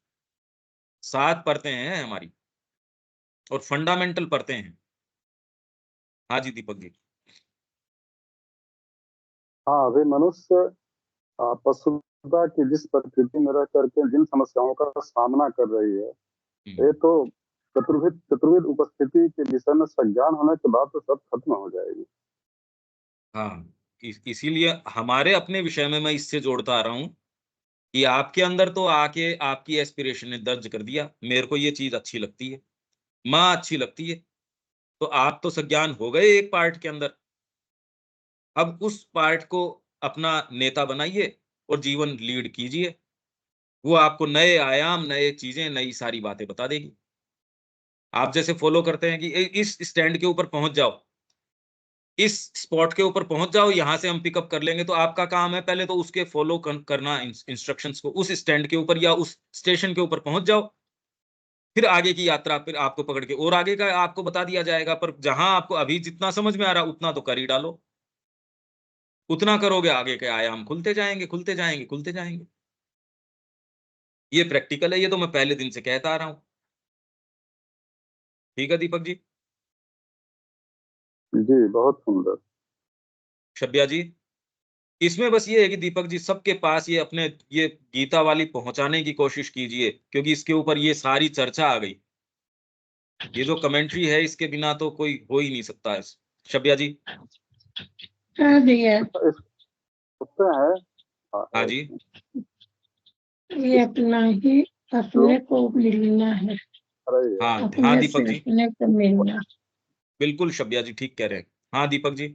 7 परतें हैं हमारी, और फंडामेंटल परतें हैं। हाँ जी दीपक जी। हाँ, अभी मनुष्य पशुता की जिस प्रकृति में रह करके जिन समस्याओं का सामना कर रही है, ये तो चतुर्विध उपस्थिति के विषय में सज्ञान होने के बाद तो सब खत्म हो जाएगी। हाँ, इसीलिए हमारे अपने विषय में मैं इससे जोड़ता आ रहा हूँ कि आपके अंदर तो आके आपकी एस्पिरेशन ने दर्ज कर दिया, मेरे को ये चीज अच्छी लगती है, माँ अच्छी लगती है, तो आप तो सज्ञान हो गए एक पार्ट के अंदर। अब उस पार्ट को अपना नेता बनाइए और जीवन लीड कीजिए। वो आपको नए आयाम, नए चीजें, नई सारी बातें बता देगी। आप जैसे फॉलो करते हैं कि इस स्टैंड के ऊपर पहुंच जाओ, इस स्पॉट के ऊपर पहुंच जाओ, यहां से हम पिकअप कर लेंगे। तो आपका काम है पहले तो उसके फॉलो करना इंस्ट्रक्शंस को। उस स्टैंड के ऊपर या उस स्टेशन के ऊपर पहुंच जाओ, फिर आगे की यात्रा फिर आपको पकड़ के और आगे का आपको बता दिया जाएगा। पर जहां आपको अभी जितना समझ में आ रहा उतना तो कर ही डालो। उतना करोगे, आगे के आयाम खुलते जाएंगे, खुलते जाएंगे, खुलते जाएंगे। ये प्रैक्टिकल है, ये तो मैं पहले दिन से कहता आ रहा हूं। ठीक है दीपक जी। जी, बहुत सुंदर। शब्या जी, इसमें बस ये है कि दीपक जी सबके पास ये अपने ये गीता वाली पहुंचाने की कोशिश कीजिए, क्योंकि इसके ऊपर ये सारी चर्चा आ गई। ये जो कमेंट्री है इसके बिना तो कोई हो ही नहीं सकता है। शब्या जी। हाँ भैया, अच्छा, इस उससे है हाँ जी। ये अपना ही अपने को मिलना है, अरे यार, हाँ हाँ अपने दीपक से जी, अपने को मिलना। बिल्कुल शब्या जी ठीक कह रहे हैं। हाँ दीपक जी।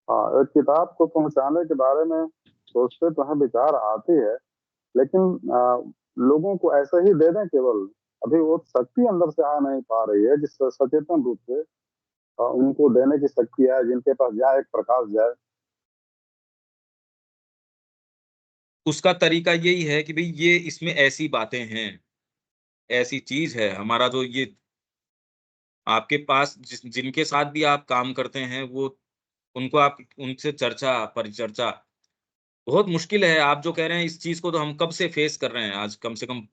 हाँ, एक किताब को पहुंचाने के बारे में सोचते तो है, विचार आती है, लेकिन लोगों को ऐसे ही दे दें केवल, अभी वो शक्ति अंदर से आ नहीं पा रही है जिससे सचेतन रूप से उनको देने की शक्ति है, जिनके पास जाए, एक प्रकाश जाए। उसका तरीका यही है कि भाई ये इसमें ऐसी बातें हैं, ऐसी चीज है। हमारा जो ये आपके पास जिनके साथ भी आप काम करते हैं, वो उनको आप उनसे चर्चा परिचर्चा बहुत मुश्किल है। आप जो कह रहे हैं इस चीज को तो हम कब से फेस कर रहे हैं, आज कम से कम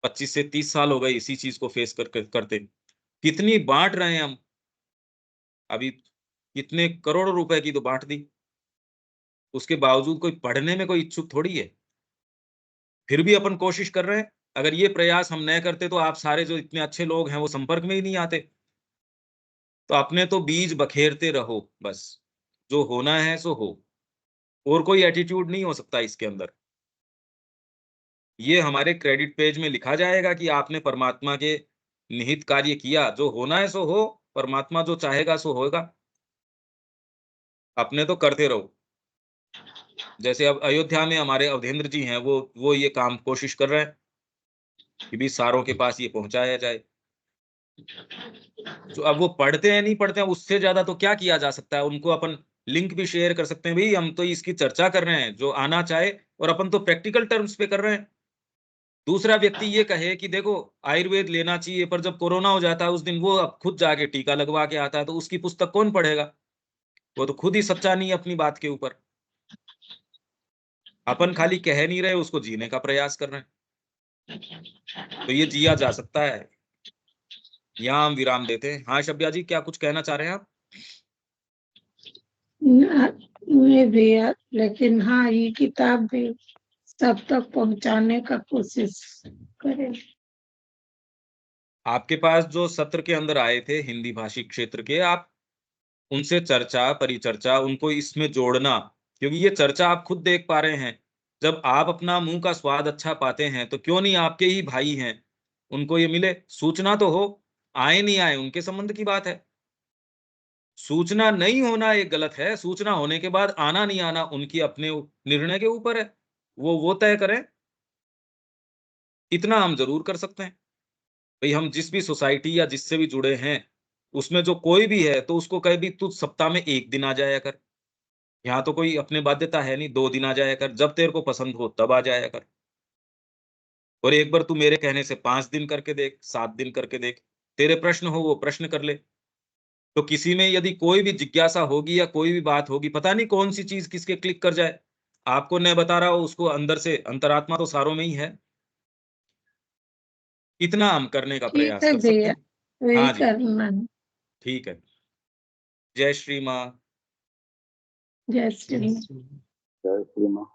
25 से 30 साल हो गए इसी चीज को फेस करते। कितनी बांट रहे हैं हम, अभी कितने करोड़ों रुपए की तो बांट दी, उसके बावजूद कोई पढ़ने में कोई इच्छुक थोड़ी है। फिर भी अपन कोशिश कर रहे हैं। अगर ये प्रयास हम न करते तो आप सारे जो इतने अच्छे लोग हैं वो संपर्क में ही नहीं आते। तो अपने तो बीज बखेरते रहो बस, जो होना है सो हो। और कोई एटीट्यूड नहीं हो सकता इसके अंदर। ये हमारे क्रेडिट पेज में लिखा जाएगा कि आपने परमात्मा के निहित कार्य किया, जो होना है सो हो, परमात्मा जो चाहेगा सो होगा। अपने तो करते रहो। जैसे अब अयोध्या में हमारे अवधेंद्र जी हैं, वो ये काम कोशिश कर रहे हैं कि भी सारों के पास ये पहुंचाया जाए। तो अब वो पढ़ते हैं नहीं पढ़ते हैं, उससे ज्यादा तो क्या किया जा सकता है। उनको अपन लिंक भी शेयर कर सकते हैं, भाई हम तो इसकी चर्चा कर रहे हैं, जो आना चाहे। और अपन तो प्रैक्टिकल टर्म्स पे कर रहे हैं। दूसरा व्यक्ति ये कहे कि देखो आयुर्वेद लेना चाहिए, पर जब कोरोना हो जाता है उस दिन वो अब खुद जाके टीका लगवा के आता है, तो उसकी पुस्तक कौन पढ़ेगा? वो तो खुद ही सच्चा नहीं है अपनी बात के ऊपर। अपन खाली कह नहीं रहे, उसको जीने का प्रयास कर रहे हैं। तो ये जिया जा सकता है। यहाँ हम विराम देते हैं। हाँ शब्या जी, क्या कुछ कहना चाह रहे हैं आप? ये भैया, लेकिन हाँ ये किताब भी सब तक पहुंचाने का कोशिश करें। आपके पास जो सत्र के अंदर आए थे हिंदी भाषी क्षेत्र के, आप उनसे चर्चा परिचर्चा उनको इसमें जोड़ना, क्योंकि ये चर्चा आप खुद देख पा रहे हैं। जब आप अपना मुंह का स्वाद अच्छा पाते हैं तो क्यों नहीं आपके ही भाई हैं उनको ये मिले। सूचना तो हो, आए नहीं आए उनके संबंध की बात है। सूचना नहीं होना एक गलत है, सूचना होने के बाद आना नहीं आना उनकी अपने निर्णय के ऊपर है। वो तय करें। इतना हम जरूर कर सकते हैं। भाई हम जिस भी सोसाइटी या जिससे भी जुड़े हैं, उसमें जो कोई भी है तो उसको कहे भी तू सप्ताह में 1 दिन आ जाया कर। यहाँ तो कोई अपने बाध्यता है नहीं, 2 दिन आ जाया कर, जब तेरे को पसंद हो तब आ जाया कर। और एक बार तू मेरे कहने से 5 दिन करके देख, 7 दिन करके देख। तेरे प्रश्न हो वो प्रश्न कर ले। तो किसी में यदि कोई भी जिज्ञासा होगी या कोई भी बात होगी, पता नहीं कौन सी चीज किसके क्लिक कर जाए, आपको न बता रहा हो, उसको अंदर से अंतरात्मा तो सारों में ही है। इतना हम करने का ठीक प्रयास है कर सकते भैया, हैं। वही हाँ जी, करना है। ठीक है। जय श्री माँ। जय श्री जय राम। श्री राम। जय श्री माँ।